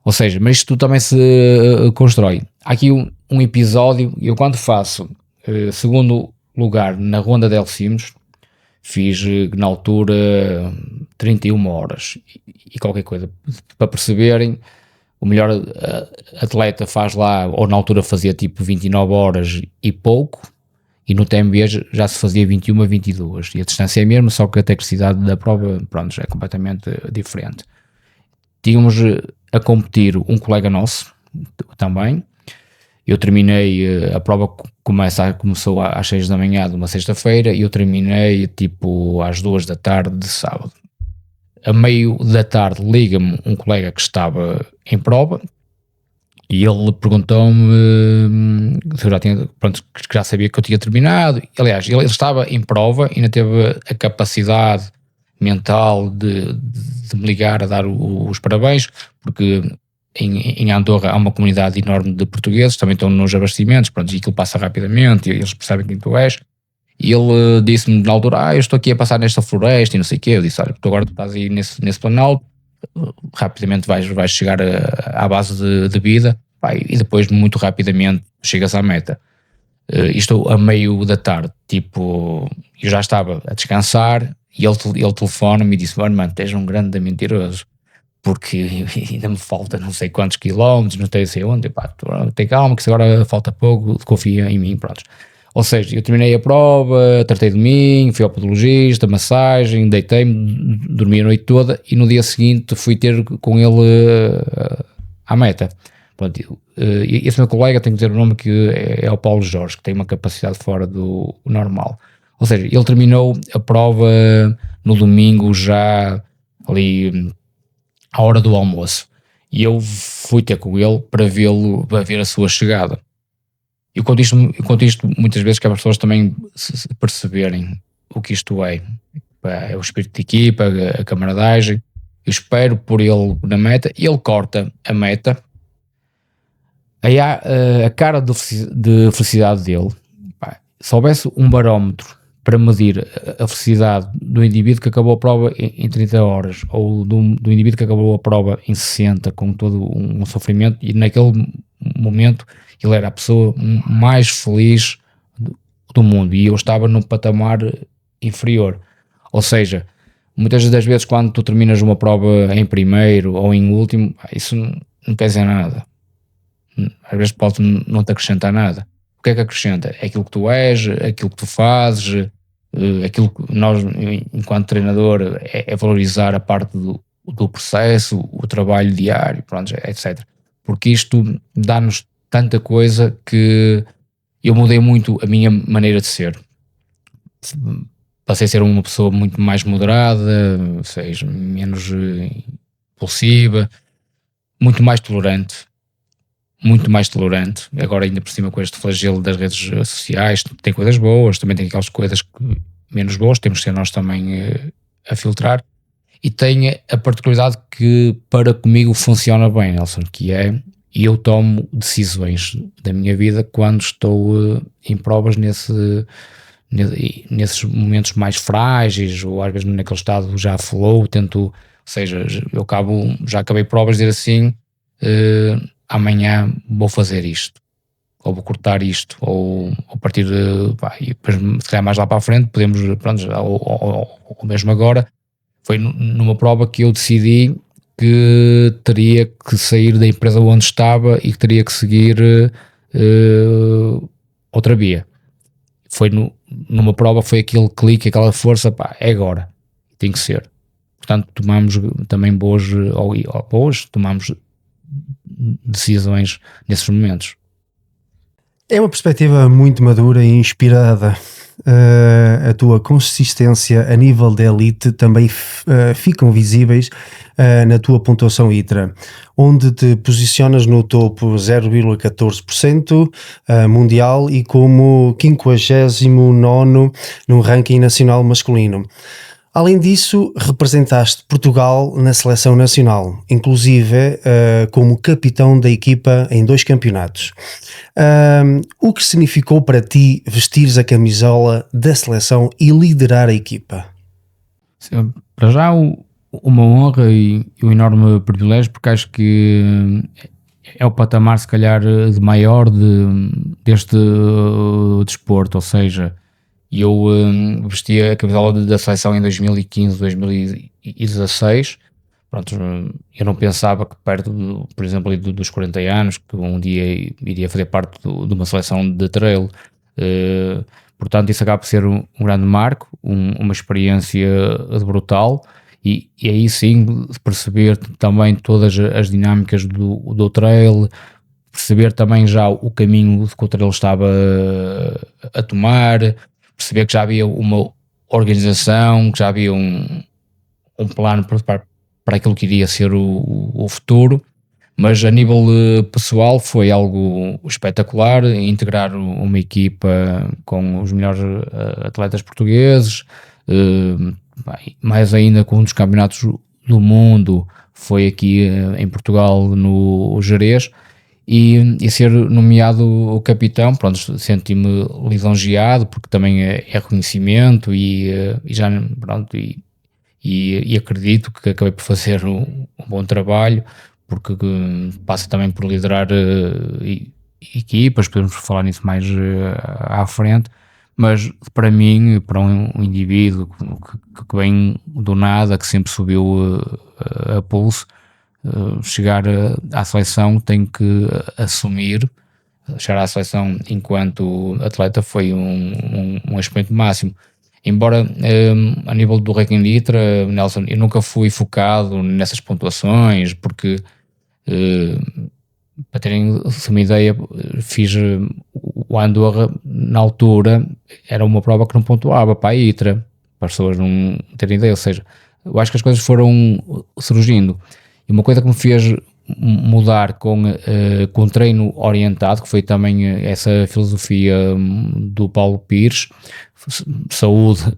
Ou seja, mas isto também se constrói. Há aqui um episódio, eu quando faço segundo lugar na Ronda del Simos, fiz na altura 31 horas e qualquer coisa, para perceberem, o melhor atleta faz lá, ou na altura fazia tipo 29 horas e pouco, e no TMB já se fazia 21 a 22, e a distância é a mesma, só que a tecnicidade da prova, pronto, já é completamente diferente. Tínhamos a competir um colega nosso também. Eu terminei, a prova começou às 6 da manhã de uma sexta-feira, e eu terminei tipo às 2 da tarde de sábado. A meio da tarde liga-me um colega que estava em prova E ele perguntou-me se eu já tinha, pronto, que já sabia que eu tinha terminado. Aliás, ele estava em prova e ainda teve a capacidade mental de me ligar a dar os parabéns, porque em Andorra há uma comunidade enorme de portugueses, também estão nos abastecimentos, pronto, e aquilo passa rapidamente, e eles percebem quem tu és. E ele disse-me na altura, eu estou aqui a passar nesta floresta e não sei o quê. Eu disse, olha, agora tu estás aí nesse planalto, rapidamente vais chegar à base de vida, e depois muito rapidamente chegas à meta. Isto a meio da tarde, tipo, eu já estava a descansar e ele telefona-me e disse, mano, tens um grande mentiroso, porque ainda me falta não sei quantos quilómetros, não sei onde, tem calma que agora falta pouco, confia em mim, pronto. Ou seja, eu terminei a prova, tratei de mim, fui ao podologista, massagem, deitei-me, dormi a noite toda e no dia seguinte fui ter com ele à meta. Pronto, esse meu colega, tenho que dizer o nome, que é o Paulo Jorge, que tem uma capacidade fora do normal. Ou seja, ele terminou a prova no domingo já ali à hora do almoço e eu fui ter com ele para ver a sua chegada. Eu conto isto muitas vezes, que as pessoas também se perceberem o que isto é. É o espírito de equipa, a camaradagem. Eu espero por ele na meta e ele corta a meta. Aí há a cara de felicidade dele. Se houvesse um barómetro para medir a felicidade do indivíduo que acabou a prova em 30 horas ou do indivíduo que acabou a prova em 60, com todo um sofrimento, e naquele momento ele era a pessoa mais feliz do mundo e eu estava num patamar inferior. Ou seja, muitas das vezes quando tu terminas uma prova em primeiro ou em último, isso não quer dizer nada. Às vezes pode não te acrescentar nada. O que é que acrescenta? É aquilo que tu és, aquilo que tu fazes, aquilo que nós, enquanto treinador, é valorizar a parte do processo, o trabalho diário, pronto, etc. Porque isto dá-nos tanta coisa que eu mudei muito a minha maneira de ser. Passei a ser uma pessoa muito mais moderada, ou seja, menos impulsiva, muito mais tolerante. Agora ainda por cima com este flagelo das redes sociais, tem coisas boas, também tem aquelas coisas menos boas, temos que ser nós também a filtrar, e tem a particularidade que para comigo funciona bem, Nelson, que é, eu tomo decisões da minha vida quando estou em provas nesses momentos mais frágeis, ou às vezes naquele estado já flow, ou seja, já acabei provas, dizer assim, amanhã vou fazer isto, ou vou cortar isto, ou a partir de, e depois se calhar mais lá para a frente podemos, pronto, ou mesmo agora, foi numa prova que eu decidi que teria que sair da empresa onde estava e que teria que seguir outra via. Foi numa prova, foi aquele clique, aquela força, é agora, tem que ser. Portanto, tomamos também boas tomamos decisões nesses momentos. É uma perspectiva muito madura e inspirada. A tua consistência a nível de elite também ficam visíveis na tua pontuação ITRA, onde te posicionas no topo 0,14% mundial e como 59º no ranking nacional masculino. Além disso, representaste Portugal na seleção nacional, inclusive como capitão da equipa em 2 campeonatos. O que significou para ti vestires a camisola da seleção e liderar a equipa? Para já, uma honra e um enorme privilégio, porque acho que é o patamar, se calhar, de maior deste desporto, ou seja, eu vesti a camisola da seleção em 2015, 2016. Pronto, eu não pensava que perto, por exemplo, dos 40 anos, que um dia iria fazer parte de uma seleção de trail. Portanto, isso acaba por ser um grande marco, uma experiência brutal, e aí sim perceber também todas as dinâmicas do trail, perceber também já o caminho que o trail estava a tomar, perceber que já havia uma organização, que já havia um plano para aquilo que iria ser o futuro. Mas a nível pessoal foi algo espetacular, integrar uma equipa com os melhores atletas portugueses, mais ainda com um dos campeonatos do mundo, foi aqui em Portugal no Jerez, e ser nomeado o capitão, pronto, senti-me lisonjeado, porque também é reconhecimento e já, pronto, e acredito que acabei por fazer um bom trabalho, porque passa também por liderar equipas, podemos falar nisso mais à frente, mas para mim, para um indivíduo que vem do nada, que sempre subiu a pulso, chegar à seleção tem que assumir. Chegar à seleção enquanto atleta foi um expoente máximo. Embora a nível do ranking litra, Nelson, eu nunca fui focado nessas pontuações, porque para terem uma ideia, fiz o Andorra na altura, era uma prova que não pontuava para a ITRA, para as pessoas não terem ideia, ou seja, eu acho que as coisas foram surgindo. E uma coisa que me fez mudar com o treino orientado, que foi também essa filosofia do Paulo Pires, saúde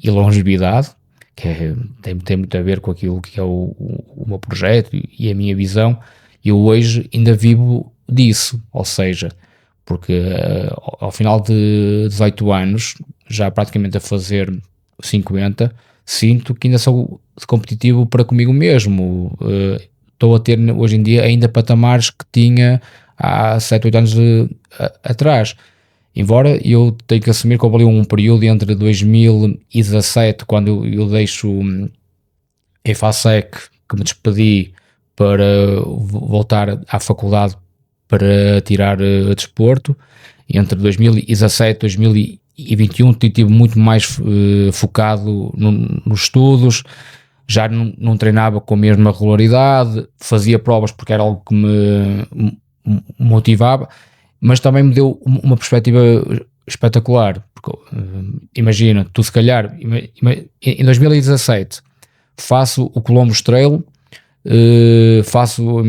e longevidade, que tem muito a ver com aquilo que é o meu projeto e a minha visão. Eu hoje ainda vivo disso, ou seja, porque ao final de 18 anos, já praticamente a fazer 50, sinto que ainda sou competitivo para comigo mesmo. Estou a ter hoje em dia ainda patamares que tinha há 7, 8 anos atrás. Embora eu tenha que assumir que houve ali um período entre 2017, quando eu deixo a EFASEC, que me despedi para voltar à faculdade para tirar desporto, e entre 2017 e 2021 estive muito mais focado nos estudos, já não treinava com a mesma regularidade, fazia provas porque era algo que me motivava, mas também me deu uma perspectiva espetacular, porque imagina, tu se calhar em 2017 faço o Columbus Trail, faço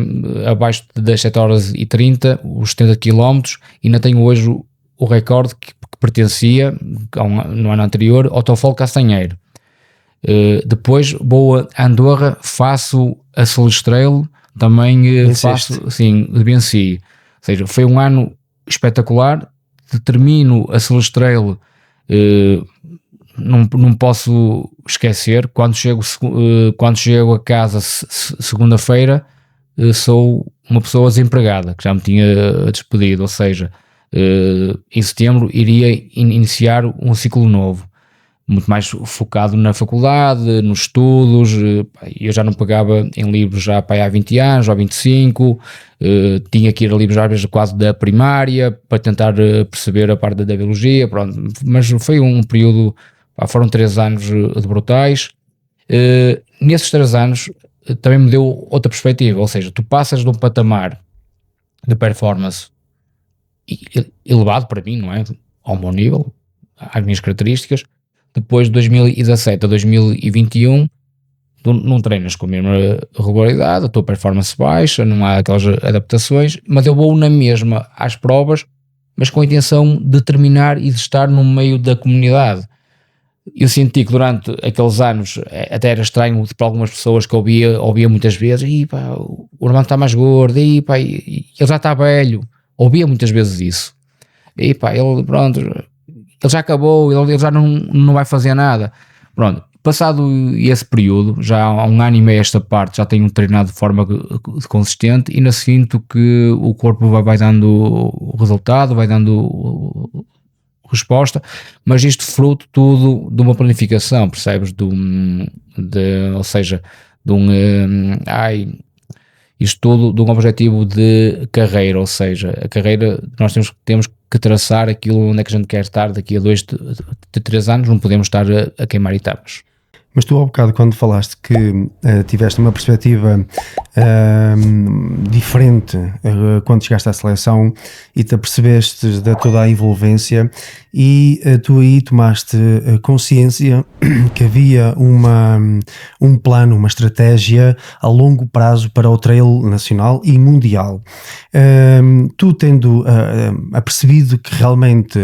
abaixo das 7 horas e 30 os 70 km, e ainda tenho hoje o recorde que pertencia no ano anterior ao Tofol Castanheiro. Depois vou a Andorra, faço a Solis Trail, também faço, sim, venci. Ou seja, foi um ano espetacular. Termino a Solis Trail, não posso esquecer, quando chego a casa segunda-feira, sou uma pessoa desempregada, que já me tinha despedido, ou seja, em setembro iria iniciar um ciclo novo, muito mais focado na faculdade, nos estudos. Eu já não pegava em livros já há 20 anos, ou 25, tinha que ir a livros às vezes quase da primária, para tentar perceber a parte da biologia, pronto. Mas foi um período, foram 3 anos de brutais. Nesses 3 anos também me deu outra perspectiva, ou seja, tu passas de um patamar de performance elevado para mim, não é? Ao meu nível, às minhas características. Depois de 2017 a 2021, tu não treinas com a mesma regularidade, a tua performance baixa, não há aquelas adaptações, mas eu vou na mesma às provas, mas com a intenção de terminar e de estar no meio da comunidade. Eu senti que durante aqueles anos até era estranho para algumas pessoas que ouvia muitas vezes, o irmão está mais gordo, ele já está velho, ouvia muitas vezes isso, ele pronto, ele já acabou, ele já não vai fazer nada. Pronto, passado esse período, já há 1 ano e meio esta parte, já tenho treinado de forma consistente e ainda sinto que o corpo vai dando resultado, vai dando resposta, mas isto fruto tudo de uma planificação, percebes? Ou seja, isto tudo de um objetivo de carreira, ou seja, a carreira nós temos que traçar aquilo onde é que a gente quer estar daqui a 2, 3 anos, não podemos estar a queimar etapas. Mas tu, ao bocado, quando falaste que tiveste uma perspectiva diferente quando chegaste à seleção e te apercebeste de toda a envolvência, e tu aí tomaste consciência que havia um plano, uma estratégia a longo prazo para o trail nacional e mundial. Tu tendo apercebido que realmente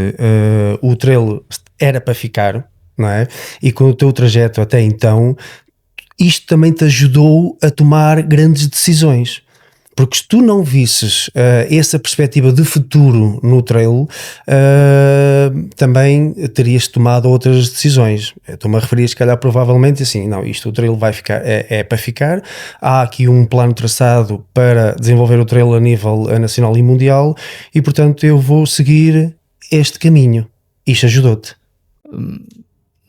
o trail era para ficar, não é? E com o teu trajeto até então, isto também te ajudou a tomar grandes decisões, porque se tu não visses essa perspectiva de futuro no trail, também terias tomado outras decisões. Estou-me a referir, se calhar, provavelmente assim, não, isto o trail vai ficar, é para ficar, há aqui um plano traçado para desenvolver o trail a nível nacional e mundial, e portanto eu vou seguir este caminho. Isto ajudou-te?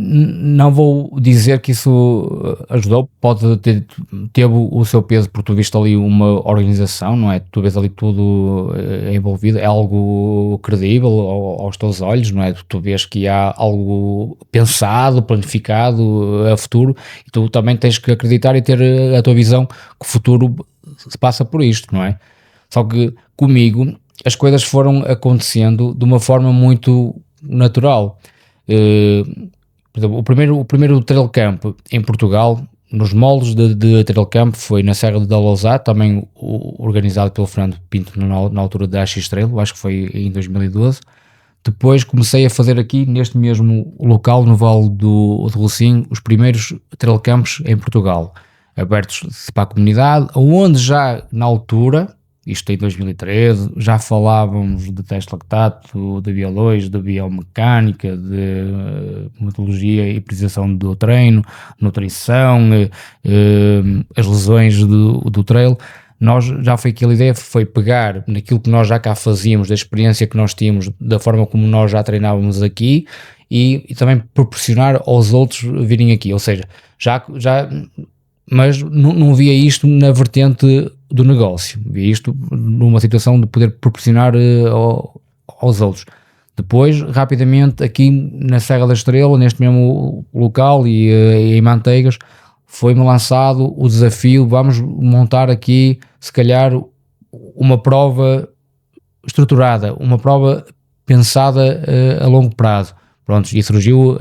Não vou dizer que isso ajudou, pode ter, teve o seu peso, porque tu viste ali uma organização, não é? Tu vês ali tudo envolvido, é algo credível aos teus olhos, não é? Tu vês que há algo pensado, planificado a futuro, e tu também tens que acreditar e ter a tua visão que o futuro se passa por isto, não é? Só que comigo as coisas foram acontecendo de uma forma muito natural. Por exemplo, o primeiro trail camp em Portugal, nos moldes de trail camp, foi na Serra da Lousade, também organizado pelo Fernando Pinto na altura da AX Trail, acho que foi em 2012. Depois comecei a fazer aqui, neste mesmo local, no Vale do Rocinho, os primeiros trail camps em Portugal, abertos para a comunidade, onde já na altura, isto em 2013, já falávamos de teste lactato, de biológica, de biomecânica, de metodologia e precisação do treino, nutrição, as lesões do trail. Nós já foi aquela ideia, foi pegar naquilo que nós já cá fazíamos, da experiência que nós tínhamos, da forma como nós já treinávamos aqui, e também proporcionar aos outros virem aqui, ou seja, mas não via isto na vertente do negócio, via isto numa situação de poder proporcionar aos outros. Depois, rapidamente, aqui na Serra da Estrela, neste mesmo local e em Manteigas, foi-me lançado o desafio, vamos montar aqui, se calhar, uma prova estruturada, uma prova pensada a longo prazo. Pronto, e surgiu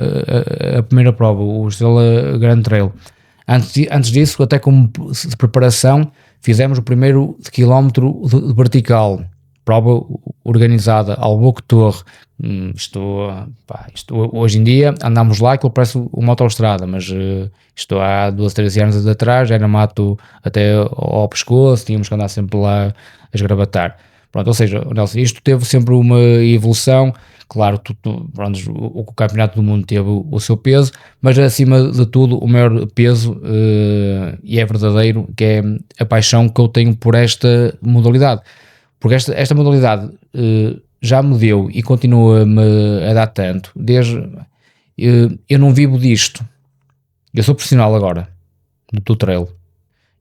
a primeira prova, o Estrela Grand Trail. Antes disso, até como preparação, fizemos o primeiro quilómetro de vertical, prova organizada ao Boco Torre. Isto hoje em dia andamos lá, aquilo parece uma autoestrada, mas isto há 12, 13 anos atrás era mato até ao pescoço, tínhamos que andar sempre lá a esgravatar. Pronto, ou seja, Nelson, isto teve sempre uma evolução. Claro, pronto, o campeonato do mundo teve o seu peso, mas acima de tudo o maior peso, e é verdadeiro, que é a paixão que eu tenho por esta modalidade, porque esta modalidade já me deu e continua-me a dar tanto, eu não vivo disto, eu sou profissional agora, do trail,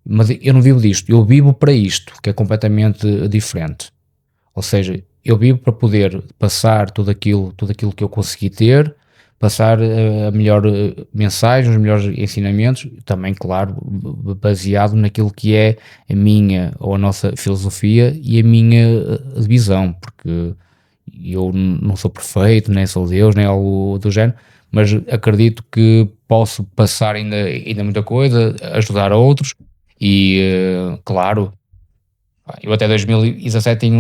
mas eu não vivo disto, eu vivo para isto, que é completamente diferente, ou seja, eu vivo para poder passar tudo aquilo que eu consegui ter, passar a melhor mensagem, os melhores ensinamentos, também, claro, baseado naquilo que é a minha ou a nossa filosofia e a minha visão, porque eu não sou perfeito, nem sou Deus, nem algo do género, mas acredito que posso passar ainda muita coisa, ajudar a outros e, claro, eu até 2017 tinha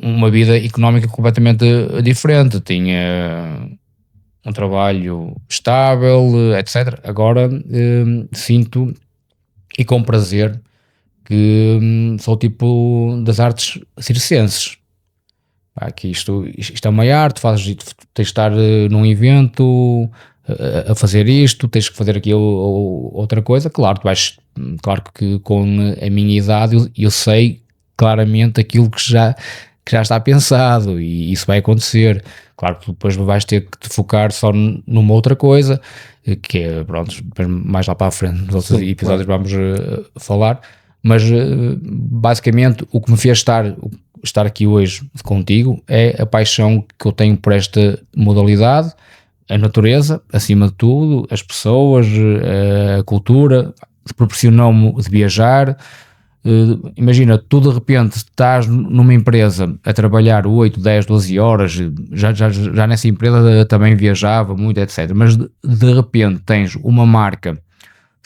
uma vida económica completamente diferente, tinha um trabalho estável, etc. Agora sinto e com prazer que sou tipo das artes circenses. Que isto é uma arte, tens de estar num evento a fazer isto, tens que fazer aqui outra coisa. Claro que com a minha idade eu sei claramente aquilo que já está pensado e isso vai acontecer. Claro que depois vais ter que te focar só numa outra coisa, que é, pronto, mais lá para a frente, nos outros episódios vamos falar, mas basicamente o que me fez estar aqui hoje contigo é a paixão que eu tenho por esta modalidade, a natureza, acima de tudo, as pessoas, a cultura, proporcionou-me de viajar. Imagina, tu de repente estás numa empresa a trabalhar 8, 10, 12 horas, já nessa empresa também viajava muito, etc. Mas de repente tens uma marca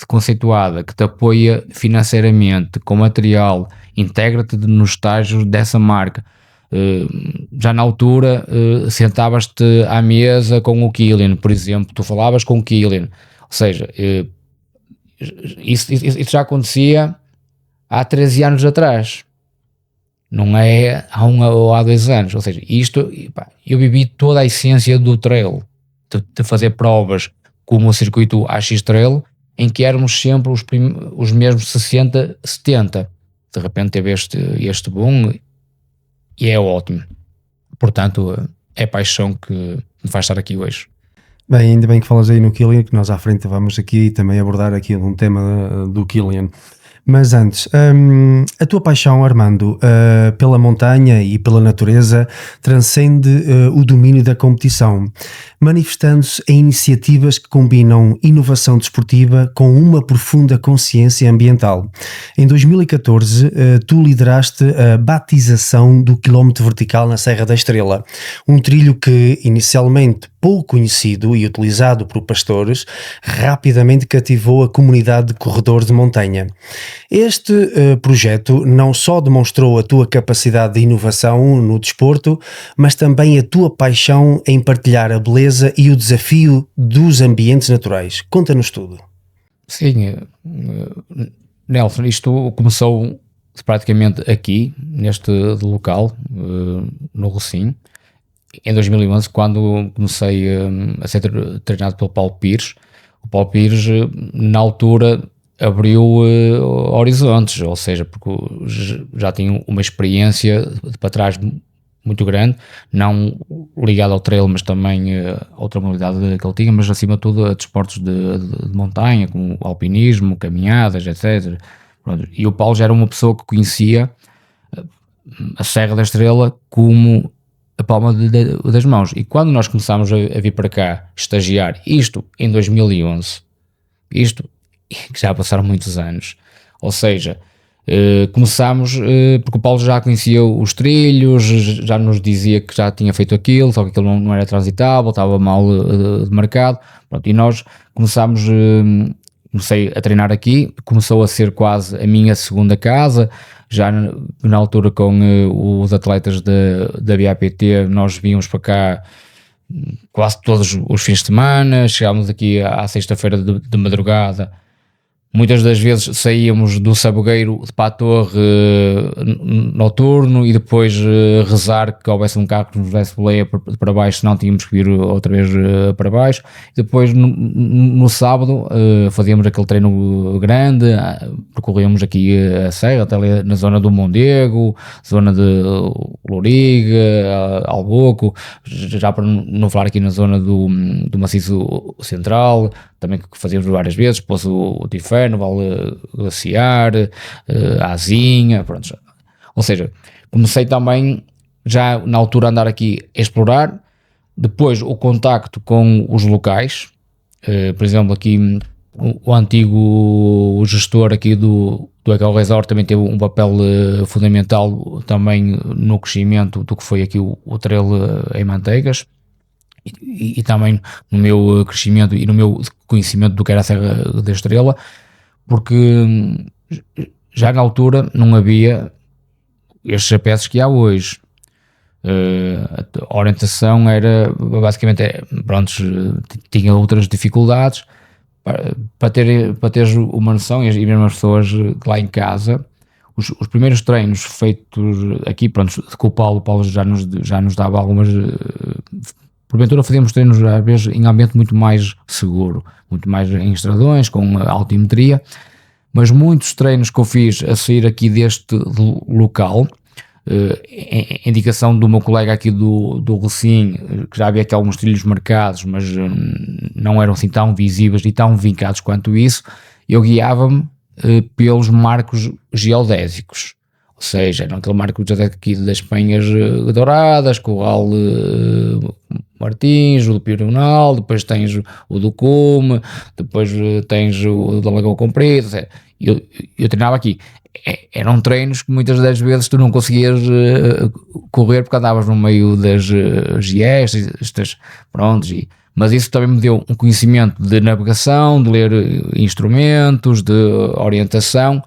conceituada que te apoia financeiramente, com material, integra-te nos estágios dessa marca. Já na altura sentavas-te à mesa com o Kylian, por exemplo, tu falavas com o Kylian, ou seja, isso já acontecia há 13 anos atrás, não é há 1 ou há 2 anos. Ou seja, isto, pá, eu vivi toda a essência do trail, de fazer provas como o circuito AX Trail, em que éramos sempre os mesmos 60, 70. De repente teve este boom e é ótimo. Portanto, é paixão que me faz estar aqui hoje. Bem, ainda bem que falas aí no Kylian, que nós à frente vamos aqui também abordar aqui um tema do Kylian. Mas antes, a tua paixão, Armando, pela montanha e pela natureza transcende o domínio da competição, manifestando-se em iniciativas que combinam inovação desportiva com uma profunda consciência ambiental. Em 2014, tu lideraste a batização do quilómetro vertical na Serra da Estrela, um trilho que, inicialmente pouco conhecido e utilizado por pastores, rapidamente cativou a comunidade de corredores de montanha. Este projeto não só demonstrou a tua capacidade de inovação no desporto, mas também a tua paixão em partilhar a beleza e o desafio dos ambientes naturais. Conta-nos tudo. Sim, Nelson, isto começou praticamente aqui, neste local, no Rocinho, em 2011, quando comecei a ser treinado pelo Paulo Pires. O Paulo Pires, na altura, abriu horizontes, ou seja, porque já tinha uma experiência para trás muito grande, não ligado ao trail, mas também a outra modalidade que ele tinha, mas acima de tudo a desportos de montanha, como alpinismo, caminhadas, etc. Pronto. E o Paulo já era uma pessoa que conhecia a Serra da Estrela como a palma das mãos. E quando nós começámos a vir para cá estagiar, isto em 2011, isto que já passaram muitos anos, ou seja, começámos porque o Paulo já conhecia os trilhos, já nos dizia que já tinha feito aquilo, só que aquilo não era transitável, estava mal demarcado. Pronto, e nós comecei a treinar aqui, começou a ser quase a minha segunda casa. Já na altura com os atletas da BAPT, nós vínhamos para cá quase todos os fins de semana, chegávamos aqui à sexta-feira de madrugada. Muitas das vezes saíamos do Sabugueiro para a torre noturno e depois rezar que houvesse um carro que nos desse boleia para baixo, senão tínhamos que vir outra vez para baixo. E depois no sábado fazíamos aquele treino grande, percorríamos aqui a serra, até ali na zona do Mondego, zona de Louriga, Alboco, já para não falar aqui na zona do Maciço Central, também que fazíamos várias vezes, Poço o Tifano, Vale Glaciar, a Azinha, pronto. Ou seja, comecei também já na altura a andar aqui a explorar, depois o contacto com os locais, por exemplo aqui o antigo gestor aqui do Eco Resort também teve um papel fundamental também no crescimento do que foi aqui o trail em Manteigas. E também no meu crescimento e no meu conhecimento do que era a Serra da Estrela, porque já na altura não havia estes GPS que há hoje. A orientação era basicamente, tinha outras dificuldades para teres uma noção, e mesmo as pessoas lá em casa. Os primeiros treinos feitos aqui, pronto, com o Paulo já nos dava algumas. Porventura fazíamos treinos às vezes em ambiente muito mais seguro, muito mais em estradões, com altimetria, mas muitos treinos que eu fiz a sair aqui deste local, indicação do meu colega aqui do Rocinho, que já havia aqui alguns trilhos marcados, mas não eram assim tão visíveis e tão vincados quanto isso, eu guiava-me pelos marcos geodésicos. Ou seja, era aquele marco aqui das Penhas Douradas, Corral Martins, o do Pional, depois tens o do Cume, depois tens o da Lagoa Comprida. Eu treinava aqui. Eram treinos que muitas das vezes tu não conseguias correr porque andavas no meio das giestas, pronto, mas isso também me deu um conhecimento de navegação, de ler instrumentos, de orientação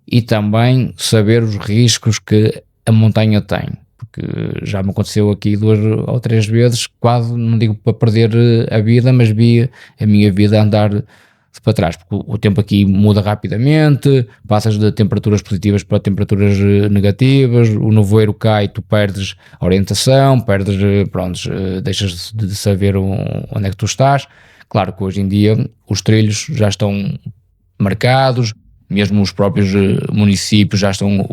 e também saber os riscos que a montanha tem, porque já me aconteceu aqui 2 ou 3 vezes, quase, não digo para perder a vida, mas vi a minha vida andar para trás, porque o tempo aqui muda rapidamente, passas de temperaturas positivas para temperaturas negativas, o nevoeiro cai, tu perdes a orientação, deixas de saber onde é que tu estás. Claro que hoje em dia os trilhos já estão marcados, mesmo os próprios municípios já estão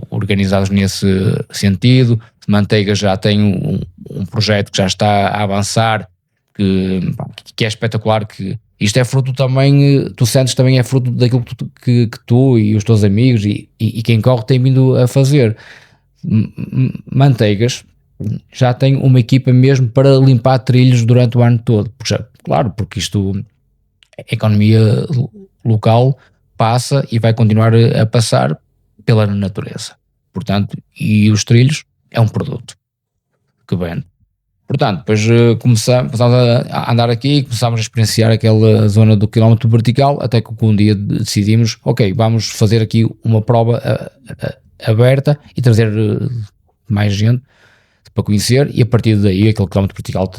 organizados nesse sentido. Manteigas já tem um projeto que já está a avançar, que é espetacular, que isto é fruto também, tu sentes também é fruto daquilo que tu e os teus amigos e quem corre tem vindo a fazer. Manteigas já tem uma equipa mesmo para limpar trilhos durante o ano todo, porque isto, a economia local passa e vai continuar a passar pela natureza, portanto, e os trilhos é um produto que vende. Portanto, depois começámos a andar aqui, começámos a experienciar aquela zona do quilómetro vertical, até que um dia decidimos, ok, vamos fazer aqui uma prova aberta e trazer mais gente para conhecer, e a partir daí aquele quilómetro vertical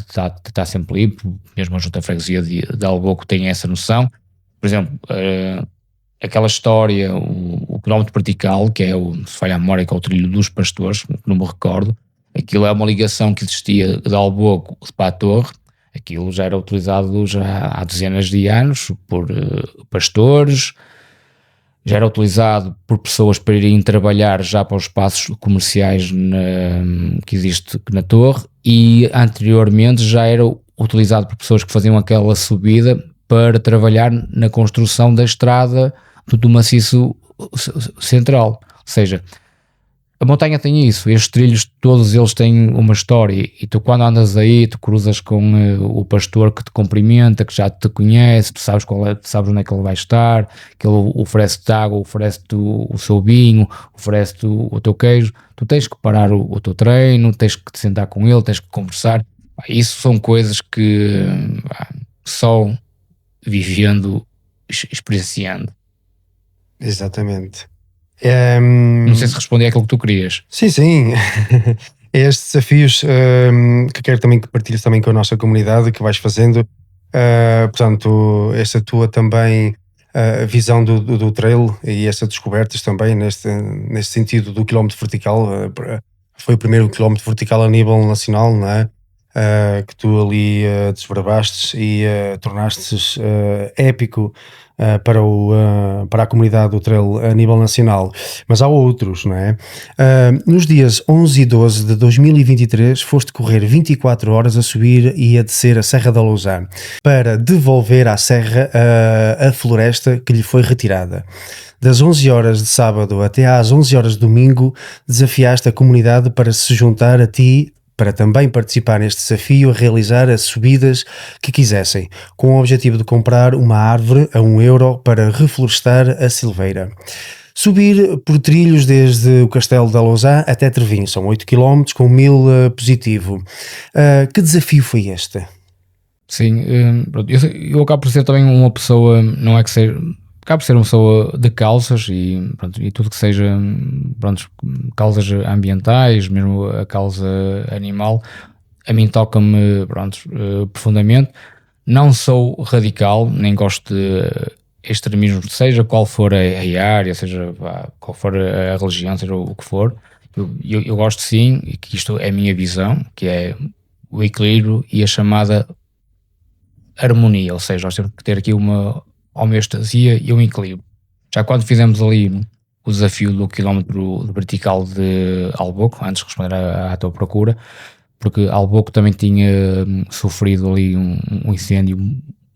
está sempre limpo, mesmo a Junta de Freguesia de Alboco tem essa noção. Por exemplo, aquela história, o quilómetro vertical, que é se falha a memória, que é o trilho dos pastores, não me recordo. Aquilo é uma ligação que existia de Alboco para a Torre. Aquilo já era utilizado já há dezenas de anos por pastores, já era utilizado por pessoas para irem trabalhar já para os espaços comerciais que existe na Torre, e anteriormente já era utilizado por pessoas que faziam aquela subida para trabalhar na construção da estrada do maciço central. Ou seja, a montanha tem isso, estes trilhos todos eles têm uma história, e tu quando andas aí tu cruzas com o pastor que te cumprimenta, que já te conhece, tu sabes, sabes onde é que ele vai estar, que ele oferece-te água, oferece-te o seu vinho, oferece-te o teu queijo. Tu tens que parar o teu treino, tens que te sentar com ele, tens que conversar. Isso são coisas que só vivendo, experienciando. Exatamente. Não sei se respondi àquilo que tu querias. Sim. Estes desafios que quero também que partilhes também com a nossa comunidade, que vais fazendo. Portanto, essa tua também visão do trail e essas descobertas também neste sentido do quilómetro vertical. Foi o primeiro quilómetro vertical a nível nacional, não é? Que tu ali desbrabaste e tornaste épico para a comunidade do trail a nível nacional, mas há outros, não é? Nos dias 11 e 12 de 2023 foste correr 24 horas a subir e a descer a Serra da Lousã para devolver à serra a floresta que lhe foi retirada. Das 11 horas de sábado até às 11 horas de domingo, desafiaste a comunidade para se juntar a ti, para também participar neste desafio, a realizar as subidas que quisessem, com o objetivo de comprar uma árvore a €1 para reflorestar a silveira. Subir por trilhos desde o Castelo da Lousã até Tervinho, são 8 km com 1000 positivo. Que desafio foi este? Sim, eu acabo por ser também uma pessoa, não é que seja... Acabo por ser uma pessoa de causas e tudo que seja, causas ambientais, mesmo a causa animal, a mim toca-me, profundamente. Não sou radical, nem gosto de extremismos, seja qual for a área, seja qual for a religião, seja o que for. Eu gosto sim, e que isto é a minha visão, que é o equilíbrio e a chamada harmonia, ou seja, nós temos que ter aqui uma homeostasia e um equilíbrio. Já quando fizemos ali o desafio do quilómetro vertical de Alboco, antes de responder à tua procura, porque Alboco também tinha sofrido ali um incêndio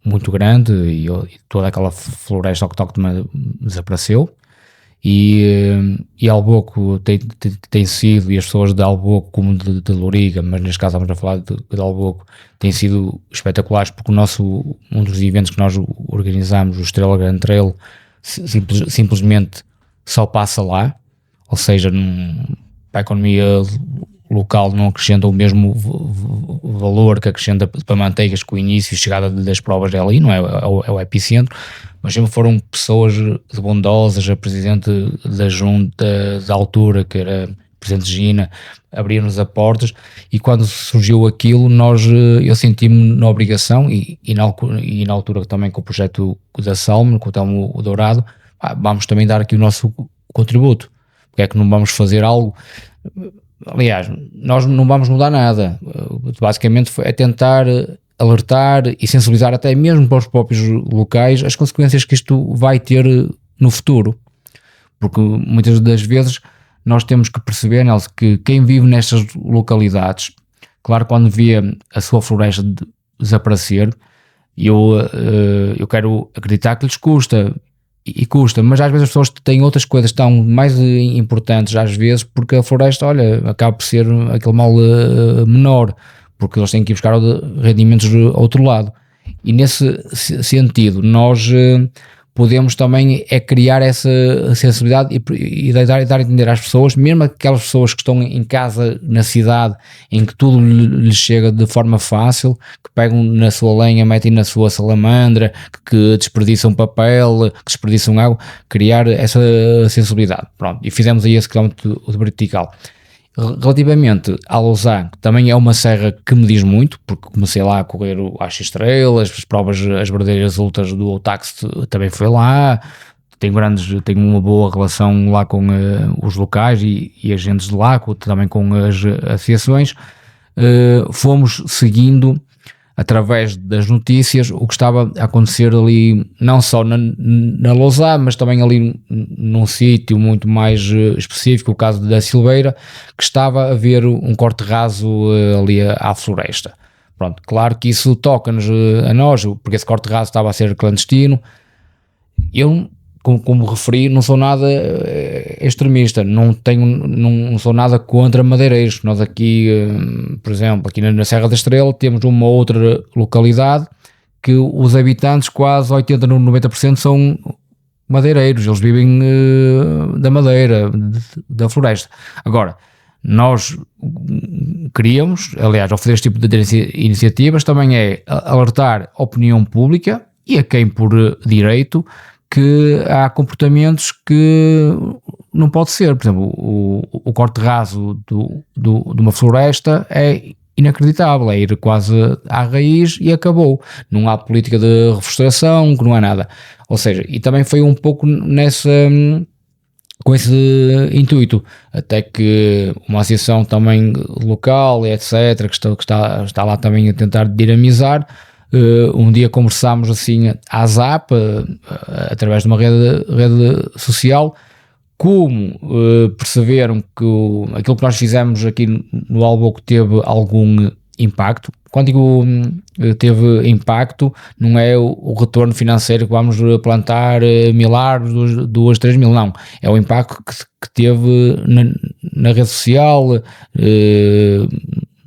muito grande e toda aquela floresta autóctone desapareceu, e Alboco tem sido, e as pessoas de Alboco como de Louriga, mas neste caso estamos a falar de Alboco, têm sido espetaculares, porque um dos eventos que nós organizamos, o Estrela Grande Trail, simplesmente só passa lá, ou seja, para a economia local não acrescenta o mesmo valor que acrescenta para Manteigas, com o início e chegada das provas é ali, não é? É o epicentro, mas sempre foram pessoas bondosas, a presidente da junta da altura, que era presidente Gina, abriram-nos as portas, e quando surgiu aquilo, eu senti-me na obrigação, e na altura também com o projeto da Salmo, com o Telmo Dourado, vamos também dar aqui o nosso contributo, porque é que não vamos fazer algo. Aliás, nós não vamos mudar nada, basicamente é tentar alertar e sensibilizar até mesmo para os próprios locais as consequências que isto vai ter no futuro, porque muitas das vezes nós temos que perceber, Nelson, que quem vive nestas localidades, claro, quando vê a sua floresta desaparecer, eu quero acreditar que lhes custa, mas às vezes as pessoas têm outras coisas tão mais importantes às vezes, porque a floresta, olha, acaba por ser aquele mal menor, porque eles têm que ir buscar rendimentos do outro lado, e nesse sentido nós podemos também criar essa sensibilidade e dar a entender às pessoas, mesmo aquelas pessoas que estão em casa na cidade, em que tudo lhes chega de forma fácil, que pegam na sua lenha, metem na sua salamandra, que desperdiçam papel, que desperdiçam água, criar essa sensibilidade. Pronto, e fizemos aí esse quilómetro de vertical. Relativamente à Lousã, que também é uma serra que me diz muito, porque comecei lá a correr o X Estrelas, as provas, as verdadeiras ultras do Otax também foi lá, tenho uma boa relação lá com os locais e agentes de lá, também com as associações. Fomos seguindo através das notícias o que estava a acontecer ali, não só na Lousã, mas também ali num sítio muito mais específico, o caso da Silveira, que estava a haver um corte raso ali à floresta. Pronto, claro que isso toca-nos a nós, porque esse corte raso estava a ser clandestino. Eu, como referi, não sou nada extremista, não sou nada contra madeireiros. Nós aqui, por exemplo, aqui na Serra da Estrela, temos uma outra localidade que os habitantes, quase 80% ou 90% são madeireiros, eles vivem da madeira, da floresta. Agora, nós queríamos, aliás, ao fazer este tipo de iniciativas, também é alertar a opinião pública e a quem por direito que há comportamentos que não pode ser. Por exemplo, o corte raso de uma floresta é inacreditável, é ir quase à raiz e acabou. Não há política de reflorestação, não há nada. Ou seja, e também foi um pouco com esse intuito, até que uma associação também local, etc., que está lá também a tentar dinamizar. Um dia conversámos assim à Zap, através de uma rede social, como perceberam que aquilo que nós fizemos aqui no Alboco teve algum impacto. Quando digo teve impacto, não é o retorno financeiro que vamos plantar 1.000 árvores, 2, 3 mil, não. É o impacto que teve na rede social,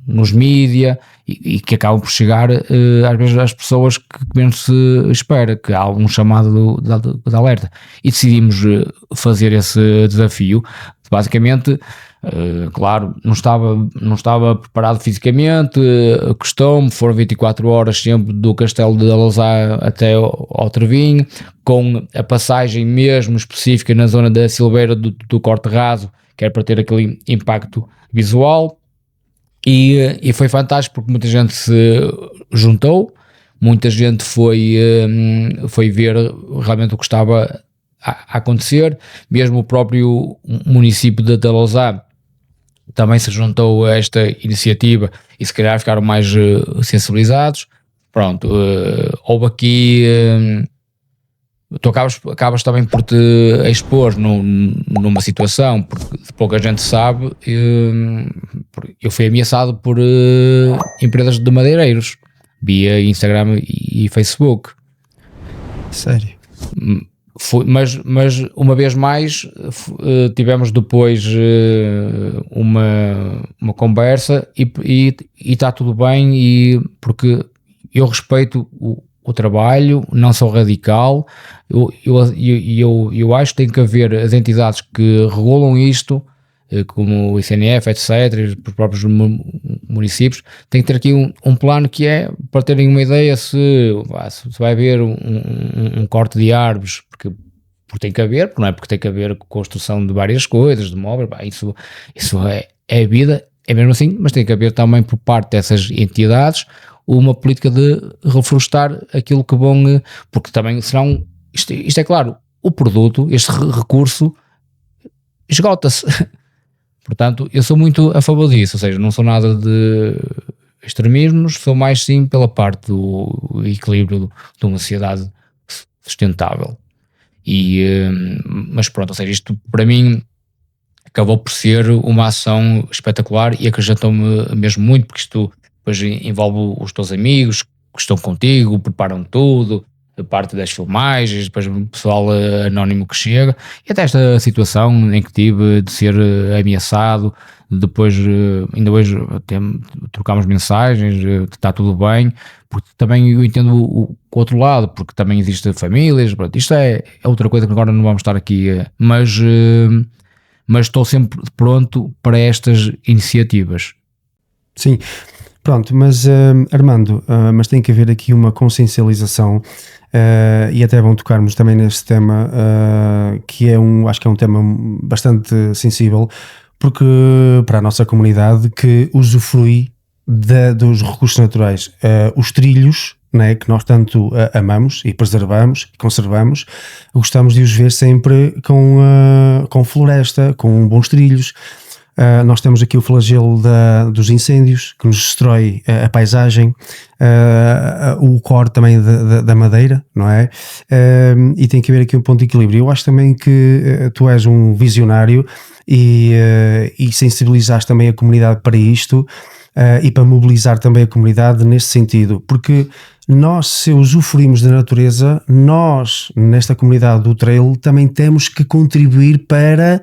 nos mídia, e que acabam por chegar às vezes às pessoas que menos se espera, que há algum chamado de alerta, e decidimos fazer esse desafio. Basicamente, claro, não estava preparado fisicamente, custou-me, foram 24 horas sempre do Castelo de Lousã até ao Trevinho, com a passagem mesmo específica na zona da Silveira do corte raso, que era para ter aquele impacto visual. E foi fantástico, porque muita gente se juntou, muita gente foi ver realmente o que estava a acontecer, mesmo o próprio município de Lousã também se juntou a esta iniciativa e se calhar ficaram mais sensibilizados. Pronto, houve aqui... tu acabas também por te expor numa situação, porque pouca gente sabe, eu fui ameaçado por empresas de madeireiros via Instagram e Facebook. Sério? mas uma vez mais tivemos depois uma conversa e está tudo bem, porque eu respeito o trabalho, não sou radical. Eu acho que tem que haver as entidades que regulam isto, como o ICNF, etc., os próprios municípios, tem que ter aqui um plano que é, para terem uma ideia, se vai haver um corte de árvores, porque tem que haver, porque não é porque tem que haver construção de várias coisas, de móveis, isso é vida, é mesmo assim, mas tem que haver também por parte dessas entidades uma política de reflorestar aquilo que vão, porque também serão, isto é claro, o produto, este recurso esgota-se. Portanto, eu sou muito a favor disso, ou seja, não sou nada de extremismos, sou mais sim pela parte do equilíbrio de uma sociedade sustentável. Mas pronto, ou seja, isto para mim acabou por ser uma ação espetacular e acrescentou-me mesmo muito, porque isto depois envolve os teus amigos que estão contigo, preparam tudo, a parte das filmagens, depois o pessoal anónimo que chega, e até esta situação em que tive de ser ameaçado, depois ainda hoje trocámos mensagens, está tudo bem, porque também eu entendo o outro lado, porque também existem famílias, pronto, isto é outra coisa que agora não vamos estar aqui, mas estou sempre pronto para estas iniciativas. Sim. Pronto, mas Armando, mas tem que haver aqui uma consciencialização e até vão tocarmos também neste tema que acho que é um tema bastante sensível, porque para a nossa comunidade que usufrui dos recursos naturais, os trilhos, né, que nós tanto amamos e preservamos e conservamos, gostamos de os ver sempre com floresta, com bons trilhos. Nós temos aqui o flagelo dos incêndios que nos destrói a paisagem, o core também da madeira, não é? E tem que haver aqui um ponto de equilíbrio. Eu acho também que tu és um visionário e sensibilizaste também a comunidade para isto e para mobilizar também a comunidade nesse sentido, porque nós, se usufruímos da natureza, nós, nesta comunidade do trail, também temos que contribuir para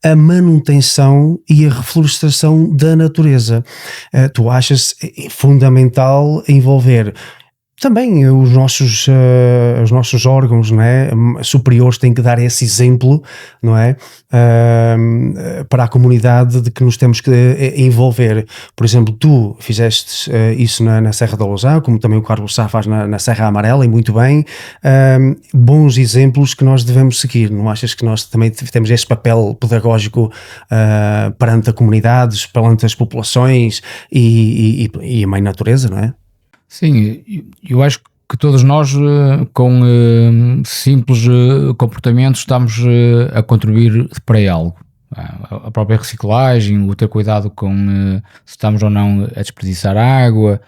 a manutenção e a reflorestação da natureza. Tu achas fundamental envolver também os nossos órgãos, não é? Superiores têm que dar esse exemplo, não é? Para a comunidade de que nos temos que envolver. Por exemplo, tu fizeste isso na Serra da Lousã, como também o Carlos Sá faz na Serra Amarela, e muito bem. Bons exemplos que nós devemos seguir. Não achas que nós também temos este papel pedagógico perante a comunidades, perante as populações e a mãe natureza, não é? Sim, eu acho que todos nós, com simples comportamentos, estamos a contribuir para algo. A própria reciclagem, o ter cuidado com se estamos ou não a desperdiçar água.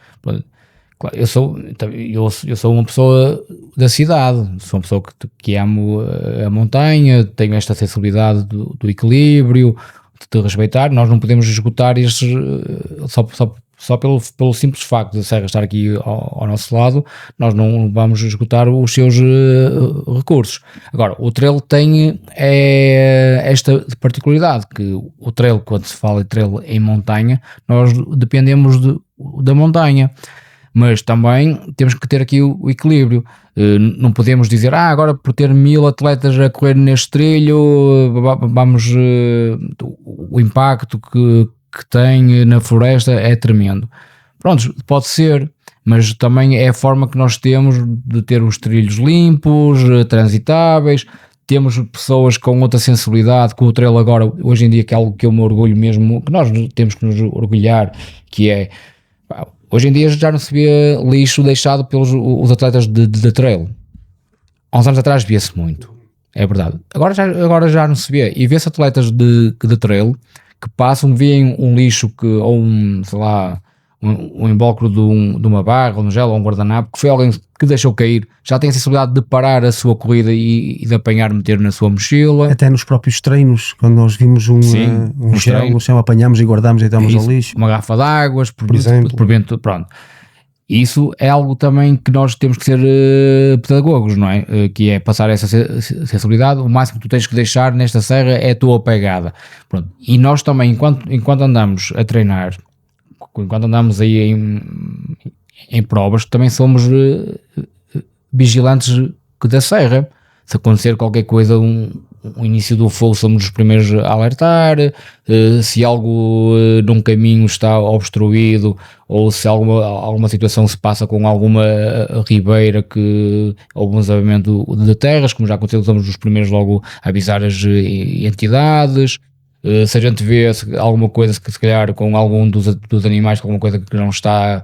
Eu sou uma pessoa da cidade, sou uma pessoa que amo a montanha, tenho esta sensibilidade do equilíbrio, de respeitar. Nós não podemos esgotar estes só pelo simples facto de a Serra estar aqui ao nosso lado, nós não vamos esgotar os seus recursos. Agora, o trail tem esta particularidade, que o trail, quando se fala de trail em montanha, nós dependemos da montanha, mas também temos que ter aqui o equilíbrio. Não podemos dizer, agora por ter 1000 atletas a correr neste trilho, vamos o impacto que tem na floresta é tremendo. Pronto, pode ser, mas também é a forma que nós temos de ter os trilhos limpos, transitáveis, temos pessoas com outra sensibilidade, com o trail agora, hoje em dia, que é algo que eu me orgulho mesmo, que nós temos que nos orgulhar, que é, hoje em dia já não se vê lixo deixado pelos os atletas de trail. Há uns anos atrás via-se muito, é verdade. Agora já não se vê, e vê-se atletas de trail que passam, veem um lixo ou um invólucro de uma barra, ou um gel, ou um guardanapo, que foi alguém que deixou cair, já tem a sensibilidade de parar a sua corrida e de apanhar, meter na sua mochila. Até nos próprios treinos, quando nós vimos um gel no chão, apanhamos e guardamos e damos ao lixo. Uma garrafa de águas, por exemplo. Pronto. Isso é algo também que nós temos que ser pedagogos, não é? Que é passar essa sensibilidade. O máximo que tu tens que deixar nesta serra é a tua pegada. Pronto. E nós também, enquanto andamos a treinar, enquanto andamos aí em provas, também somos vigilantes da serra. Se acontecer qualquer coisa, o início do fogo, somos os primeiros a alertar. Se algo num caminho está obstruído, ou se alguma situação se passa com alguma ribeira que houve um desabamento de terras, como já aconteceu, somos os primeiros logo a avisar as entidades. Se a gente vê alguma coisa que se calhar com algum dos animais, com alguma coisa que não está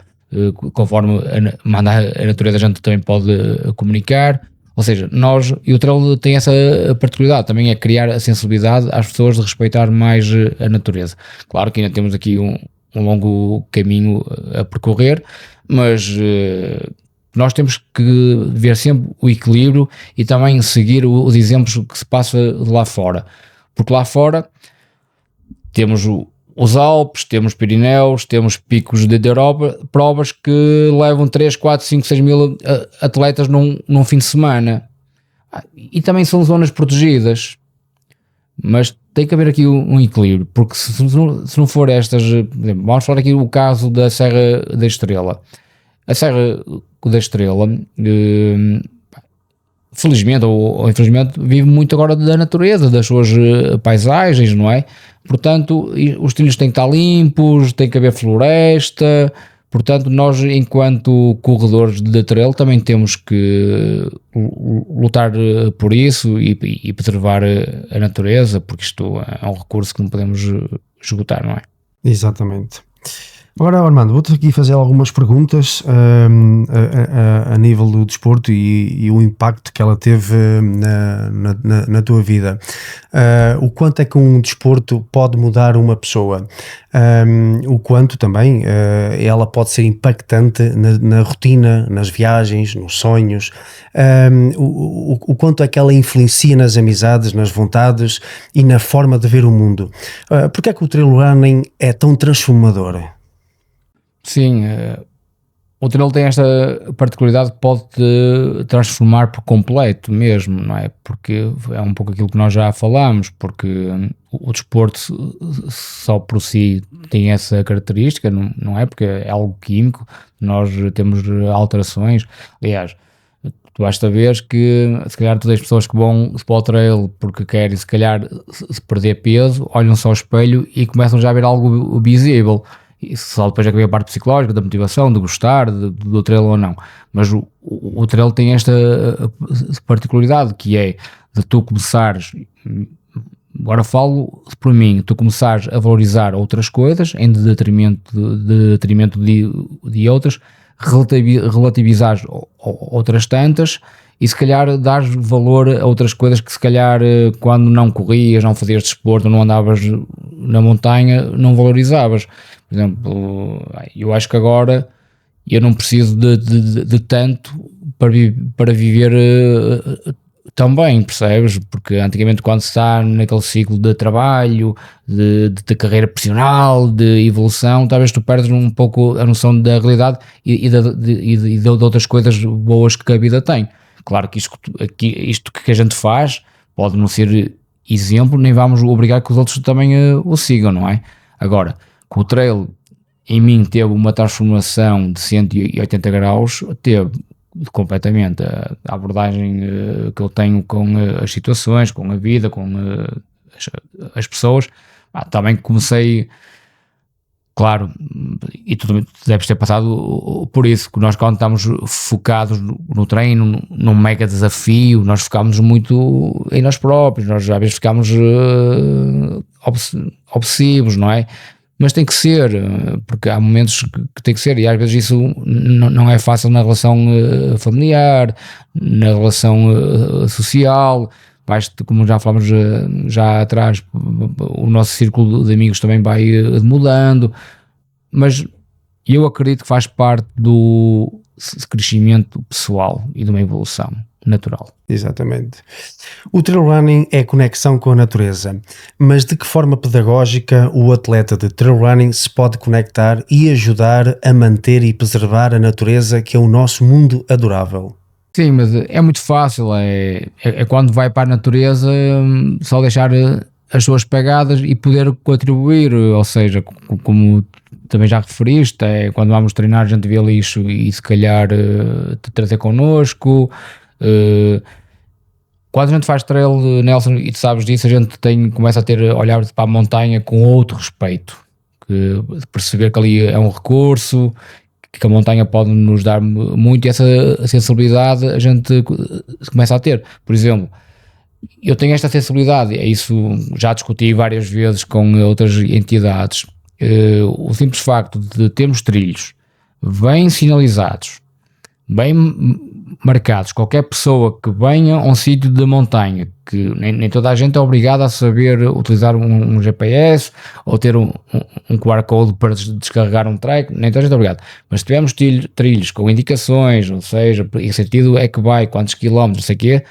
conforme manda a natureza, a gente também pode comunicar. Ou seja, nós, e o trail tem essa particularidade, também é criar a sensibilidade às pessoas de respeitar mais a natureza. Claro que ainda temos aqui um longo caminho a percorrer, mas nós temos que ver sempre o equilíbrio e também seguir os exemplos que se passa de lá fora. Porque lá fora temos os Alpes, temos Pirineus, temos picos de Europa, provas que levam 3, 4, 5, 6 mil atletas num fim de semana. E também são zonas protegidas. Mas tem que haver aqui um equilíbrio, porque se não for estas... Vamos falar aqui o caso da Serra da Estrela. A Serra da Estrela, felizmente ou infelizmente, vive muito agora da natureza, das suas paisagens, não é? Portanto, os trilhos têm que estar limpos, tem que haver floresta. Portanto, nós, enquanto corredores de trail, também temos que lutar por isso e preservar a natureza, porque isto é um recurso que não podemos esgotar, não é? Exatamente. Agora, Armando, vou-te aqui fazer algumas perguntas a nível do desporto e o impacto que ela teve na tua vida. O quanto é que um desporto pode mudar uma pessoa? O quanto também ela pode ser impactante na rotina, nas viagens, nos sonhos. O quanto é que ela influencia nas amizades, nas vontades e na forma de ver o mundo. Porque é que o trail running é tão transformador? Sim, o trail tem esta particularidade que pode transformar por completo mesmo, não é? Porque é um pouco aquilo que nós já falámos, porque o desporto só por si tem essa característica, não é? Porque é algo químico, nós temos alterações. Aliás, tu basta ver que se calhar todas as pessoas que vão para o trail porque querem se calhar se perder peso, olham-se ao espelho e começam já a ver algo visível. E só depois é que vem a parte psicológica, da motivação, de gostar do trail ou não. Mas o trail tem esta particularidade, que é de tu começares, agora falo por mim, tu começares a valorizar outras coisas em detrimento de outras, relativizares outras tantas e se calhar dares valor a outras coisas que se calhar quando não corrias, não fazias desporto, não andavas na montanha, não valorizavas. Por exemplo, eu acho que agora eu não preciso de tanto para viver tão bem, percebes? Porque antigamente quando se está naquele ciclo de trabalho, de carreira profissional, de evolução, talvez tu perdes um pouco a noção da realidade e de outras coisas boas que a vida tem. Claro que isto que a gente faz pode não ser exemplo, nem vamos obrigar que os outros também o sigam, não é? Agora, que o trail em mim teve uma transformação de 180 graus, teve completamente a abordagem que eu tenho com as situações, com a vida, com as pessoas. Também comecei, claro, e tu deves ter passado por isso, que nós quando estamos focados no treino, num mega desafio, nós focámos muito em nós próprios, nós às vezes ficámos obsessivos, não é? Mas tem que ser, porque há momentos que tem que ser, e às vezes isso não é fácil na relação familiar, na relação social. Como já falámos já atrás, o nosso círculo de amigos também vai mudando, mas eu acredito que faz parte do crescimento pessoal e de uma evolução. natural. Exatamente. O trail running é conexão com a natureza, mas de que forma pedagógica o atleta de trail running se pode conectar e ajudar a manter e preservar a natureza, que é o nosso mundo adorável? Sim, mas é muito fácil, é quando vai para a natureza, só deixar as suas pegadas e poder contribuir, ou seja, como também já referiste, é quando vamos treinar a gente vê lixo e se calhar te trazer connosco. Quando a gente faz trail, Nelson, e tu sabes disso, a gente começa a ter olhar para a montanha com outro respeito, perceber que ali é um recurso, que a montanha pode nos dar muito, e essa sensibilidade a gente começa a ter. Por exemplo, eu tenho esta sensibilidade, é isso, já discuti várias vezes com outras entidades. O simples facto de termos trilhos bem sinalizados, bem marcados, qualquer pessoa que venha a um sítio de montanha, que nem toda a gente é obrigada a saber utilizar um GPS ou ter um QR Code para descarregar um track, nem toda a gente é obrigada, mas se tivermos trilhos com indicações, ou seja, em que sentido é que vai, quantos quilómetros, não sei o quê,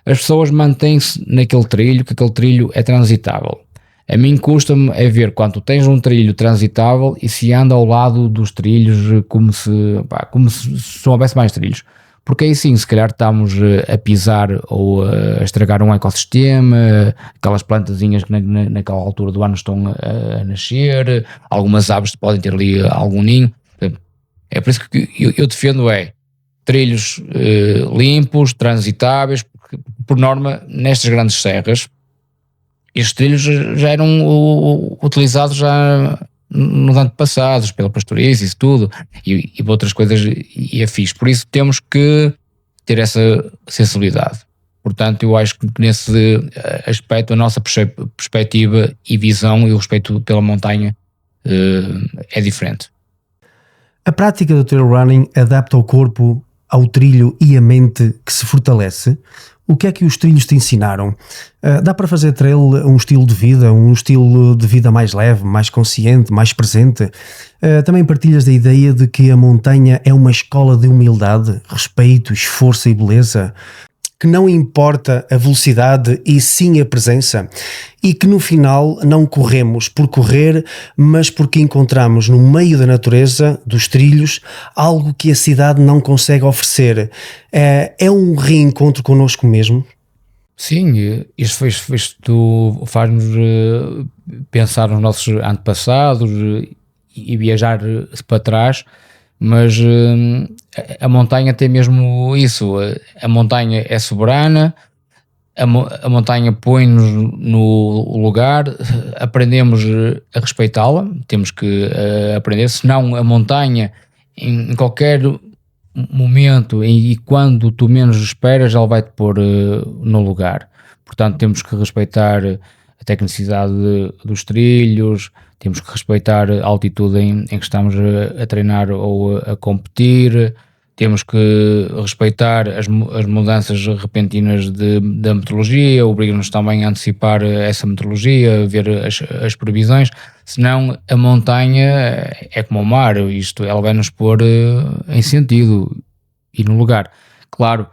as pessoas mantêm-se naquele trilho, que aquele trilho é transitável. A mim custa-me é ver quando tens um trilho transitável e se anda ao lado dos trilhos como se não houvesse mais trilhos. Porque aí sim, se calhar estamos a pisar ou a estragar um ecossistema, aquelas plantazinhas que naquela altura do ano estão a nascer, algumas aves podem ter ali algum ninho. É por isso que eu defendo trilhos limpos, transitáveis, porque por norma nestas grandes serras estes trilhos já eram utilizados já nos antepassados, pela pastorícia e tudo, e outras coisas e afins. Por isso temos que ter essa sensibilidade. Portanto, eu acho que nesse aspecto a nossa perspectiva e visão e o respeito pela montanha é diferente. A prática do trail running adapta o corpo ao trilho e a mente que se fortalece. O que é que os trilhos te ensinaram? Dá para fazer trail um estilo de vida mais leve, mais consciente, mais presente? Também partilhas da ideia de que a montanha é uma escola de humildade, respeito, esforço e beleza? Que não importa a velocidade e sim a presença, e que no final não corremos por correr, mas porque encontramos no meio da natureza, dos trilhos, algo que a cidade não consegue oferecer. É um reencontro connosco mesmo? Sim, isto faz-nos pensar nos nossos antepassados e viajar para trás. Mas a montanha tem mesmo isso, a montanha é soberana, a montanha põe-nos no lugar, aprendemos a respeitá-la, temos que aprender, senão a montanha em qualquer momento e quando tu menos esperas ela vai-te pôr no lugar. Portanto temos que respeitar a tecnicidade dos trilhos, temos que respeitar a altitude em que estamos a treinar ou a competir, temos que respeitar as mudanças repentinas da meteorologia, obriga-nos também a antecipar essa meteorologia, ver as previsões, senão a montanha é como o mar, ela vai nos pôr em sentido e no lugar. Claro,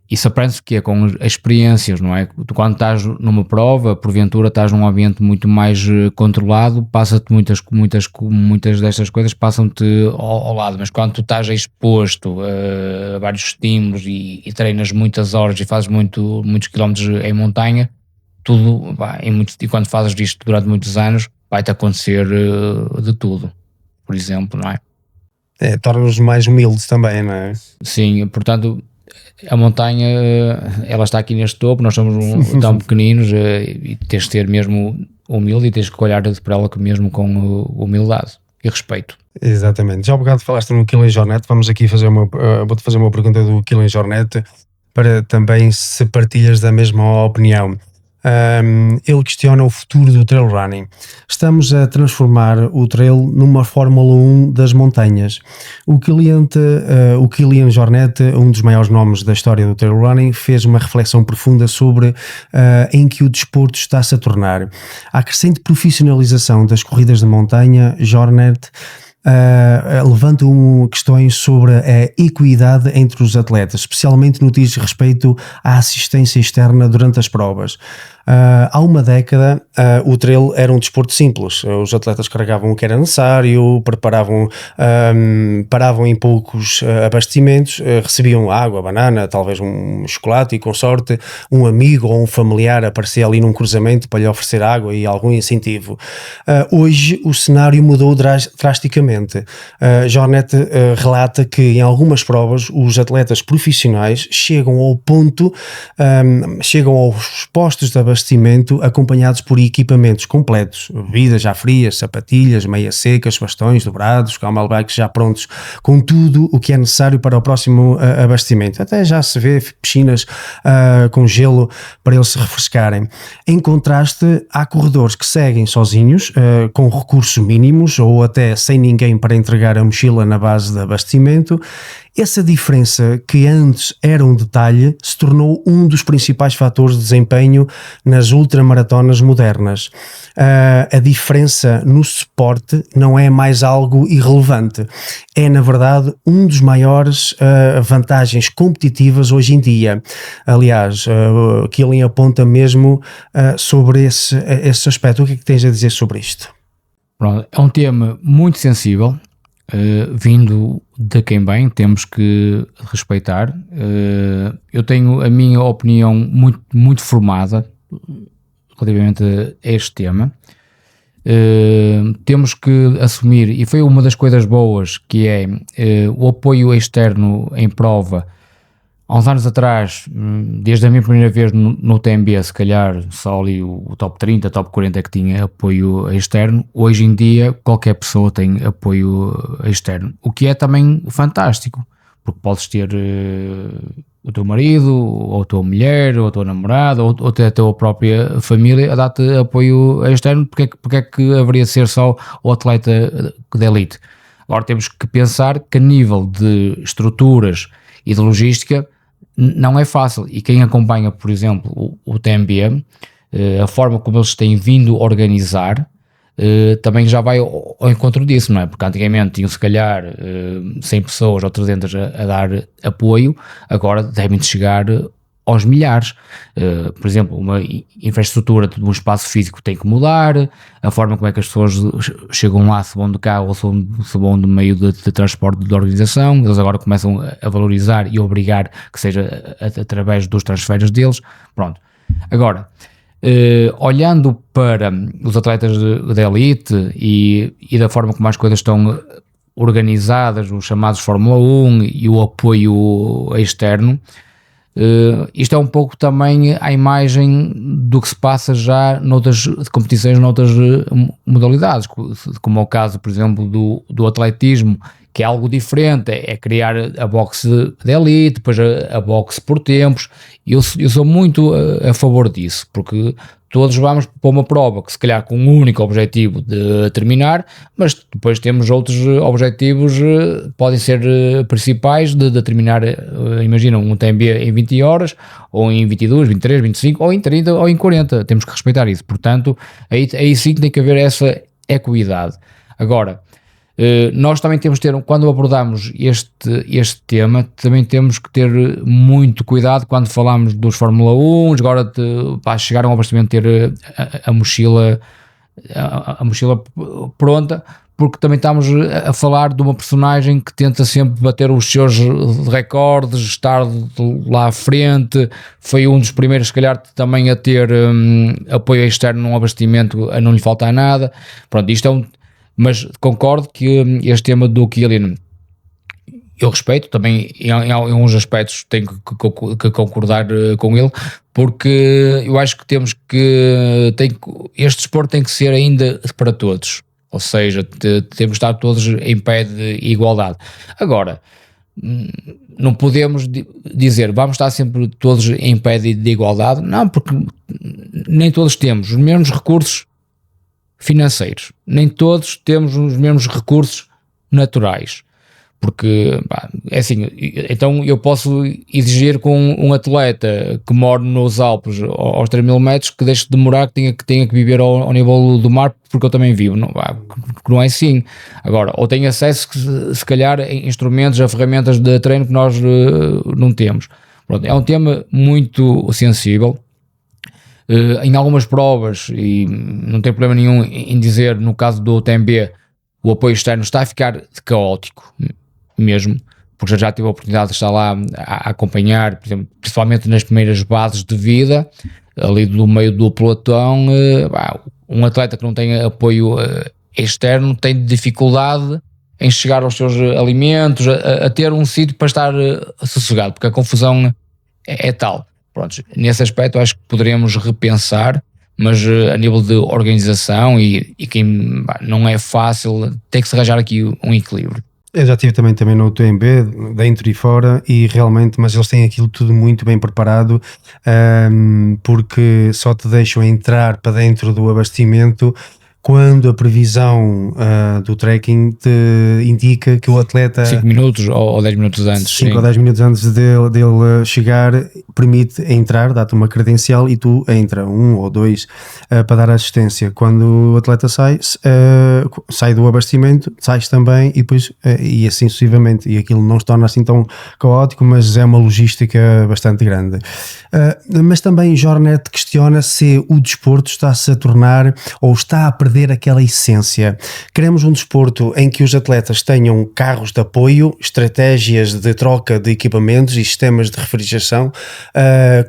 isso aprende-se que é com as experiências, não é? Tu quando estás numa prova, porventura estás num ambiente muito mais controlado, passa-te muitas destas coisas passam-te ao lado, mas quando tu estás exposto a vários estímulos e treinas muitas horas e fazes muitos quilómetros em montanha, tudo, e quando fazes disto durante muitos anos, vai-te acontecer de tudo, por exemplo, não é? Torna-nos mais humildes também, não é? Sim, portanto a montanha, ela está aqui neste topo, nós somos tão pequeninos e tens de ter mesmo humilde e tens que olhar para ela mesmo com humildade e respeito. Exatamente. Já há um bocado falaste no Killing Jornet, vamos aqui vou-te fazer uma pergunta do Killing Jornet para também se partilhas da mesma opinião. Ele questiona o futuro do trail running. Estamos a transformar o trail numa Fórmula 1 das montanhas. O Killian Jornet, um dos maiores nomes da história do trail running, fez uma reflexão profunda sobre em que o desporto está-se a tornar. A crescente profissionalização das corridas de montanha, Jornet levantam questões sobre a equidade entre os atletas, especialmente no que diz respeito à assistência externa durante as provas. Há uma década o trail era um desporto simples, os atletas carregavam o que era necessário, paravam em poucos abastecimentos, recebiam água, banana, talvez um chocolate e com sorte um amigo ou um familiar aparecia ali num cruzamento para lhe oferecer água e algum incentivo. Hoje o cenário mudou drasticamente. Jornet relata que em algumas provas os atletas profissionais chegam ao ponto, chegam aos postos de abastecimento acompanhados por equipamentos completos, bebidas já frias, sapatilhas, meias secas, bastões dobrados, camelbacks já prontos, com tudo o que é necessário para o próximo abastecimento. Até já se vê piscinas com gelo para eles se refrescarem. Em contraste, há corredores que seguem sozinhos, com recursos mínimos ou até sem ninguém para entregar a mochila na base de abastecimento. Essa diferença, que antes era um detalhe, se tornou um dos principais fatores de desempenho nas ultramaratonas modernas. A diferença no suporte não é mais algo irrelevante. É, na verdade, um dos maiores vantagens competitivas hoje em dia. Aliás, Kilian aponta mesmo sobre esse aspecto. O que é que tens a dizer sobre isto? Pronto, é um tema muito sensível. Vindo de quem bem, temos que respeitar. Eu tenho a minha opinião muito formada relativamente a este tema. Temos que assumir, e foi uma das coisas boas, que é o apoio externo em prova. Há uns anos atrás, desde a minha primeira vez no TMB, se calhar só ali o top 30, top 40 que tinha apoio externo. Hoje em dia qualquer pessoa tem apoio externo, o que é também fantástico, porque podes ter o teu marido, ou a tua mulher, ou a tua namorada, ou até a tua própria família a dar-te apoio externo. Porque é que haveria de ser só o atleta de elite? Agora temos que pensar que a nível de estruturas e de logística não é fácil, e quem acompanha, por exemplo, o TMB, a forma como eles têm vindo a organizar, também já vai ao encontro disso, não é? Porque antigamente tinham se calhar 100 pessoas ou 300 a dar apoio, agora devem chegar aos milhares. Por exemplo, uma infraestrutura de um espaço físico tem que mudar, a forma como é que as pessoas chegam lá, se vão de carro ou se vão de meio de transporte de organização. Eles agora começam a valorizar e obrigar que seja através dos transferes deles. Pronto. Agora, olhando para os atletas de elite e da forma como as coisas estão organizadas, os chamados Fórmula 1 e o apoio externo, isto é um pouco também a imagem do que se passa já noutras competições, noutras modalidades, como é o caso, por exemplo, do atletismo, que é algo diferente, é criar a boxe de elite, depois a boxe por tempos. Eu sou muito a favor disso, porque todos vamos para uma prova que se calhar com um único objetivo de terminar, mas depois temos outros objetivos, podem ser principais, de terminar, imagina, um TMB em 20 horas, ou em 22, 23, 25, ou em 30, ou em 40, temos que respeitar isso. Portanto, aí sim tem que haver essa equidade. Agora, nós também temos que ter, quando abordamos este tema, também temos que ter muito cuidado quando falamos dos Fórmula 1, agora para chegar a um abastecimento ter a mochila pronta, porque também estamos a falar de uma personagem que tenta sempre bater os seus recordes, estar lá à frente. Foi um dos primeiros, se calhar, também a ter apoio externo num abastecimento, a não lhe faltar nada. Pronto, isto é um... Mas concordo que este tema do Kilian, eu respeito, também em alguns aspectos tenho que concordar com ele, porque eu acho que temos que... este desporto tem que ser ainda para todos, ou seja, temos que estar todos em pé de igualdade. Agora, não podemos dizer vamos estar sempre todos em pé de igualdade, não, porque nem todos temos os mesmos recursos financeiros, nem todos temos os mesmos recursos naturais. porque é assim, então eu posso exigir com um atleta que mora nos Alpes aos 3.000 metros que deixe de demorar, que tenha que viver ao nível do mar, porque eu também vivo, não é assim. Agora, ou tenho acesso se calhar a instrumentos, a ferramentas de treino que nós não temos. Pronto, é um tema muito sensível. Em algumas provas, e não tem problema nenhum em dizer, no caso do UTMB, o apoio externo está a ficar caótico mesmo, porque já tive a oportunidade de estar lá a acompanhar, por exemplo, principalmente nas primeiras bases de vida, ali do meio do pelotão, um atleta que não tem apoio externo tem dificuldade em chegar aos seus alimentos, a ter um sítio para estar sossegado, porque a confusão é tal. Pronto, nesse aspecto acho que poderíamos repensar, mas a nível de organização e quem não é fácil, tem que se arranjar aqui um equilíbrio. Eu já estive também no UTMB, dentro e fora, e realmente, mas eles têm aquilo tudo muito bem preparado, porque só te deixam entrar para dentro do abastecimento quando a previsão do trekking te indica que o atleta... 5 minutos ou 10 minutos antes. 5 ou 10 minutos antes dele chegar, permite entrar, dá-te uma credencial e tu entra 1 ou 2 para dar assistência. Quando o atleta sai do abastecimento, sais também e depois e assim sucessivamente. E aquilo não se torna assim tão caótico, mas é uma logística bastante grande. Mas também Jornet questiona se o desporto está-se a tornar ou está a perder aquela essência. Queremos um desporto em que os atletas tenham carros de apoio, estratégias de troca de equipamentos e sistemas de refrigeração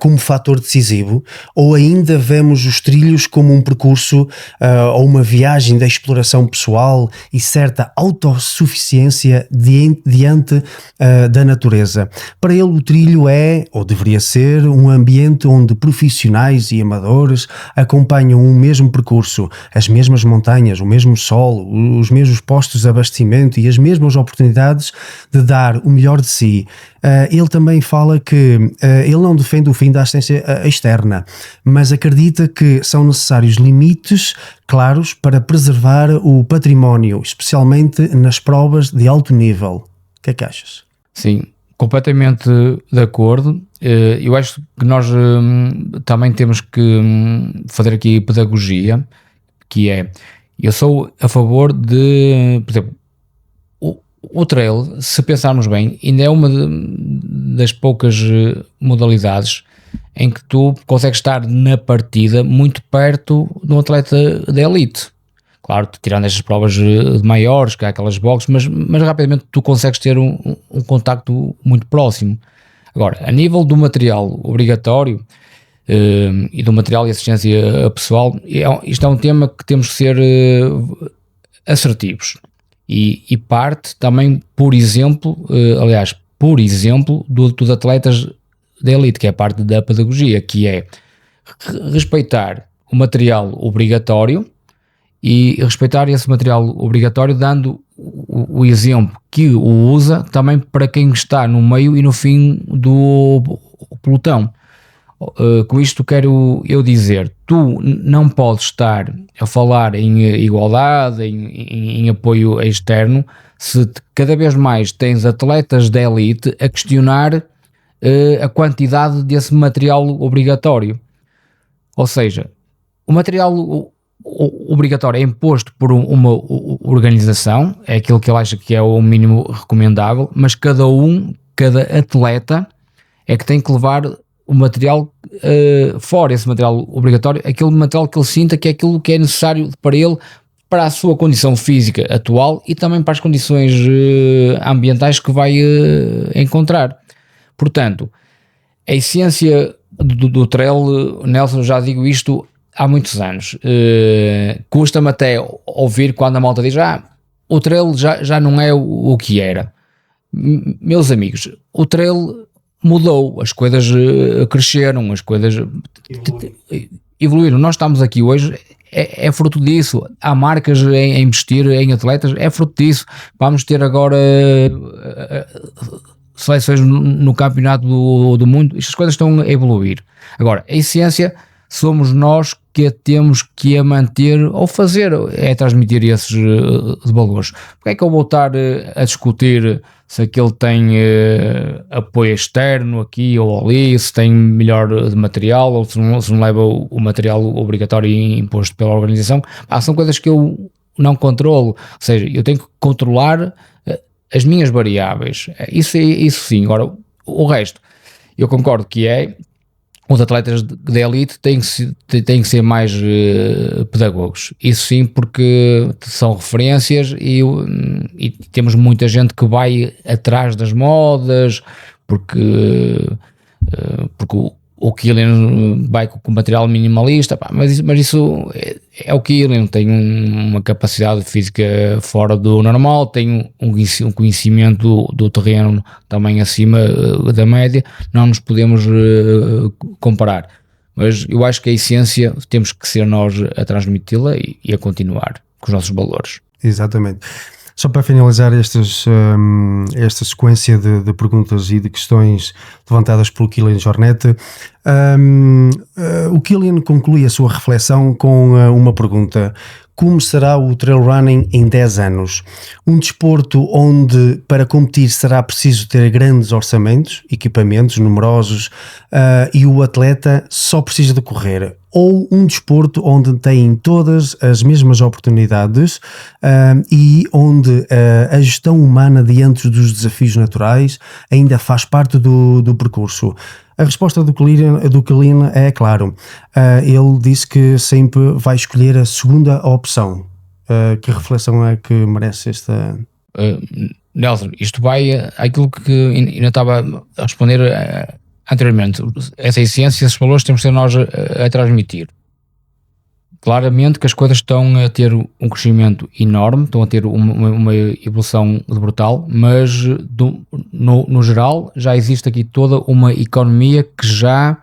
como fator decisivo, ou ainda vemos os trilhos como um percurso ou uma viagem de exploração pessoal e certa autossuficiência diante da natureza. Para ele o trilho é, ou deveria ser, um ambiente onde profissionais e amadores acompanham o mesmo percurso, as mesmas montanhas, o mesmo solo, os mesmos postos de abastecimento e as mesmas oportunidades de dar o melhor de si. Ele também fala que ele não defende o fim da assistência externa, mas acredita que são necessários limites claros para preservar o património, especialmente nas provas de alto nível. O que é que achas? Sim, completamente de acordo. Eu acho que nós também temos que fazer aqui pedagogia, que é, eu sou a favor de, por exemplo, o trail, se pensarmos bem, ainda é uma das poucas modalidades em que tu consegues estar na partida muito perto de um atleta de elite. Claro, tirando estas provas maiores, que há aquelas boxes, mas rapidamente tu consegues ter um contacto muito próximo. Agora, a nível do material obrigatório e do material e assistência pessoal, isto é um tema que temos que ser assertivos. E parte também, por exemplo, dos atletas da elite, que é parte da pedagogia, que é respeitar o material obrigatório e respeitar esse material obrigatório dando o exemplo que o usa também para quem está no meio e no fim do pelotão. Com isto quero eu dizer, tu não podes estar a falar em igualdade, em apoio externo, se cada vez mais tens atletas da elite a questionar a quantidade desse material obrigatório. Ou seja, o material obrigatório é imposto por uma organização, é aquilo que ele acha que é o mínimo recomendável, mas cada atleta é que tem que levar o material fora, esse material obrigatório, aquele material que ele sinta que é aquilo que é necessário para ele, para a sua condição física atual e também para as condições ambientais que vai encontrar. Portanto, a essência do trail, Nelson, já digo isto há muitos anos, custa-me até ouvir quando a malta diz o trail já não é o que era. Meus amigos, o trail mudou, as coisas cresceram, as coisas evoluíram. Nós estamos aqui hoje, é fruto disso. Há marcas a investir em atletas, é fruto disso. Vamos ter agora seleções no campeonato do mundo. Estas coisas estão a evoluir. Agora, a essência somos nós que temos que a manter ou fazer, é transmitir esses valores. Porque é que eu vou estar a discutir se aquele tem apoio externo aqui ou ali, se tem melhor de material ou se não leva o material obrigatório e imposto pela organização? São coisas que eu não controlo, ou seja, eu tenho que controlar as minhas variáveis, isso sim. Agora, o resto, eu concordo que os atletas de elite têm que ser mais pedagogos, isso sim, porque são referências e temos muita gente que vai atrás das modas, porque o Killian vai com material minimalista, mas isso é o Killian, tem uma capacidade física fora do normal, tem um conhecimento do terreno também acima da média, não nos podemos comparar, mas eu acho que a essência temos que ser nós a transmiti-la e a continuar com os nossos valores. Exatamente. Só para finalizar esta sequência de perguntas e de questões levantadas pelo Killian Jornet, o Killian conclui a sua reflexão com uma pergunta: como será o trail running em 10 anos? Um desporto onde para competir será preciso ter grandes orçamentos, equipamentos numerosos, e o atleta só precisa de correr? Ou um desporto onde têm todas as mesmas oportunidades e onde a gestão humana diante dos desafios naturais ainda faz parte do percurso? A resposta do Killian é claro. Ele disse que sempre vai escolher a segunda opção. Que reflexão é que merece esta... Nelson, isto vai àquilo que ainda estava a responder anteriormente. Essa essência, esses valores temos que ser nós a transmitir. Claramente que as coisas estão a ter um crescimento enorme, estão a ter uma evolução brutal, mas no geral já existe aqui toda uma economia que já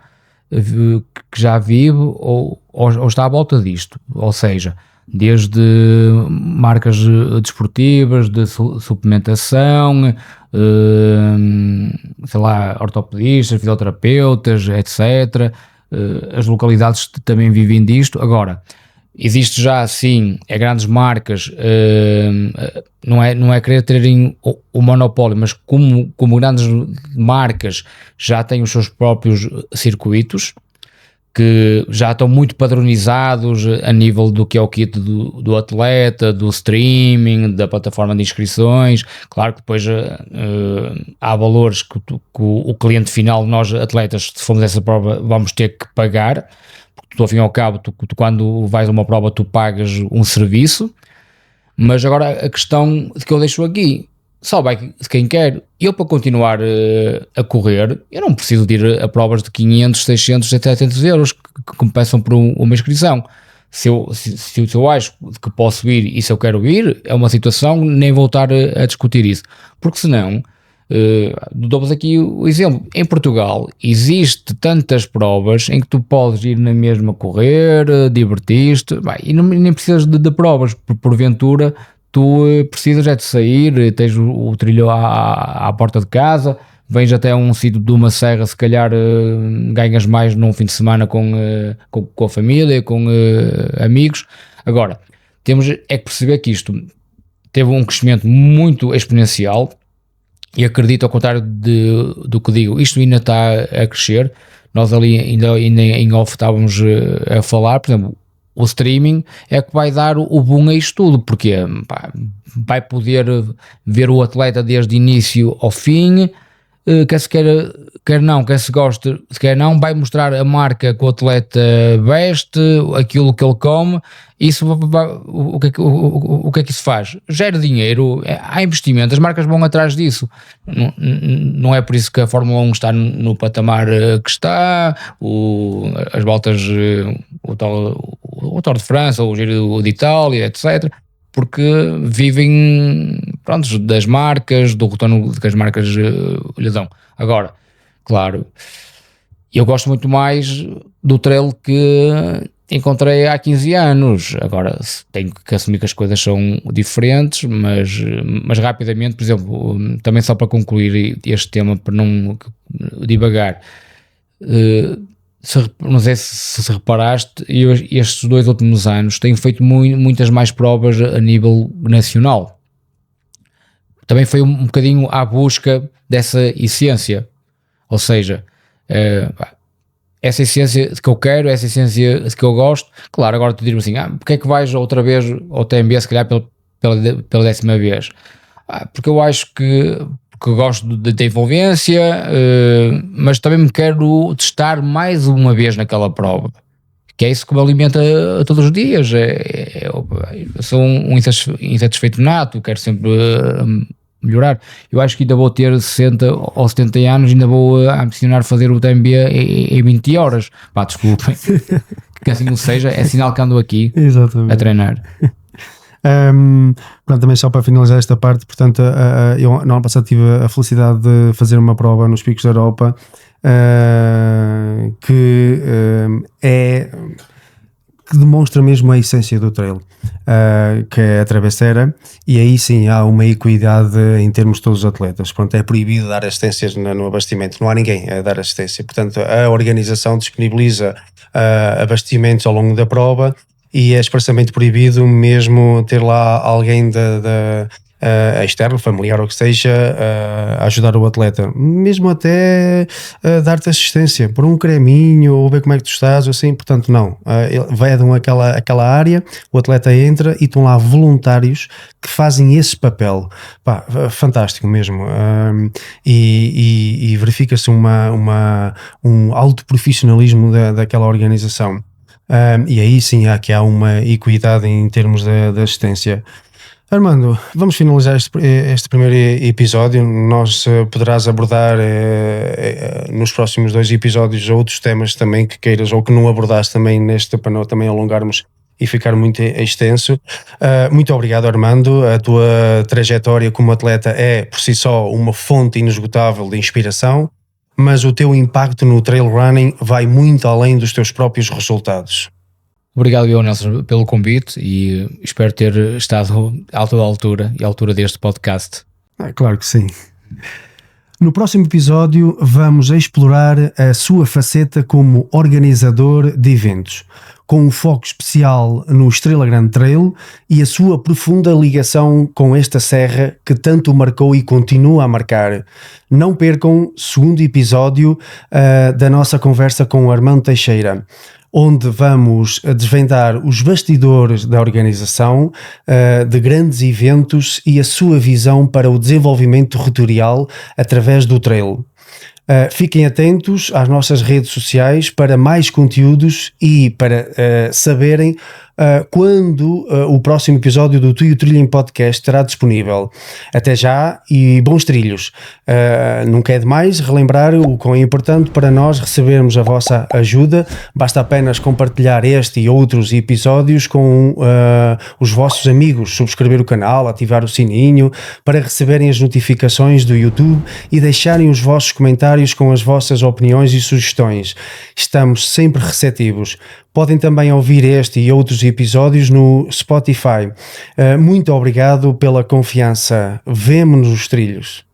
vive ou está à volta disto, ou seja, desde marcas desportivas, de suplementação, sei lá, ortopedistas, fisioterapeutas, etc. As localidades também vivem disto. Agora, existe já assim, grandes marcas, não é querer terem o monopólio, mas como grandes marcas já têm os seus próprios circuitos, que já estão muito padronizados a nível do que é o kit do atleta, do streaming, da plataforma de inscrições. Claro que depois há valores que o cliente final, nós atletas, se formos a essa prova, vamos ter que pagar, porque tu, ao fim e ao cabo, tu quando vais a uma prova, tu pagas um serviço. Mas agora a questão que eu deixo aqui, só vai quem quer. Eu, para continuar a correr, eu não preciso de ir a provas de 500, 600, 700 euros que me peçam por uma inscrição. Se eu acho que posso ir e se eu quero ir, é uma situação, nem voltar a discutir isso. Porque senão, dou-vos aqui o exemplo, em Portugal existe tantas provas em que tu podes ir na mesma correr, divertir-te, e nem precisas de provas, porventura tu precisas de sair, tens o trilho à porta de casa, vens até um sítio de uma serra, se calhar ganhas mais num fim de semana com a família, com amigos. Agora, temos que perceber que isto teve um crescimento muito exponencial e acredito, ao contrário do que digo, isto ainda está a crescer. Nós ali ainda em off estávamos a falar, por exemplo, o streaming é que vai dar o boom a isto tudo, porque vai poder ver o atleta desde início ao fim, quer não, quer se goste, quer não, vai mostrar a marca que o atleta veste, aquilo que ele come. Isso o que é que isso faz? Gera dinheiro, há investimento, as marcas vão atrás disso. Não é por isso que a Fórmula 1 está no patamar que está, as voltas, o Tour de França, o Giro de Itália, etc., porque vivem, pronto, das marcas, do retorno que as marcas lhe dão. Agora, claro, eu gosto muito mais do trail que encontrei há 15 anos. Agora, tenho que assumir que as coisas são diferentes, mas rapidamente, por exemplo, também só para concluir este tema, para não divagar, não sei se reparaste, estes 2 últimos anos tenho feito muitas mais provas a nível nacional. Também foi um bocadinho à busca dessa essência, ou seja, essa essência que eu quero, essa essência que eu gosto. Claro, agora tu dizes-me assim, porque é que vais outra vez ao TMB, se calhar pela 10ª vez? Porque eu acho que gosto da envolvência, mas também me quero testar mais uma vez naquela prova, que é isso que me alimenta todos os dias. Eu sou um insatisfeito nato, quero sempre melhorar. Eu acho que ainda vou ter 60 ou 70 anos, ainda vou ambicionar fazer o TMB em 20 horas. Desculpem, que assim não seja, é sinal que ando aqui a treinar. Pronto, também só para finalizar esta parte, portanto, eu no ano passado tive a felicidade de fazer uma prova nos Picos da Europa, que demonstra mesmo a essência do trail, que é a travesseira, e aí sim há uma equidade em termos de todos os atletas. Pronto, é proibido dar assistências no abastecimento, não há ninguém a dar assistência, portanto a organização disponibiliza abastecimentos ao longo da prova, e é expressamente proibido mesmo ter lá alguém externo, familiar ou que seja, a ajudar o atleta, mesmo até dar-te assistência por um creminho ou ver como é que tu estás, assim. Portanto não, vedam aquela área, o atleta entra e estão lá voluntários que fazem esse papel. Fantástico mesmo, e verifica-se um alto profissionalismo daquela organização. E aí sim há uma equidade em termos de assistência. Armando, vamos finalizar este primeiro episódio. Nós poderás abordar nos próximos 2 episódios outros temas também que queiras ou que não abordaste também neste, para não também alongarmos e ficar muito extenso. Muito obrigado, Armando. A tua trajetória como atleta é por si só uma fonte inesgotável de inspiração, mas o teu impacto no trail running vai muito além dos teus próprios resultados. Obrigado, Nelson, pelo convite, e espero ter estado à tua altura e à altura deste podcast. Claro que sim. No próximo episódio vamos explorar a sua faceta como organizador de eventos, com um foco especial no Estrela Grande Trail e a sua profunda ligação com esta serra que tanto marcou e continua a marcar. Não percam o 2º episódio da nossa conversa com o Armando Teixeira, onde vamos desvendar os bastidores da organização de grandes eventos e a sua visão para o desenvolvimento territorial através do trail. Fiquem atentos às nossas redes sociais para mais conteúdos e para saberem quando o próximo episódio do Tu e o Trilho Podcast estará disponível. Até já e bons trilhos. Nunca é demais relembrar o quão é importante para nós recebermos a vossa ajuda. Basta apenas compartilhar este e outros episódios com os vossos amigos, subscrever o canal, ativar o sininho para receberem as notificações do YouTube e deixarem os vossos comentários com as vossas opiniões e sugestões. Estamos sempre receptivos. Podem também ouvir este e outros episódios no Spotify. Muito obrigado pela confiança. Vemo-nos nos trilhos.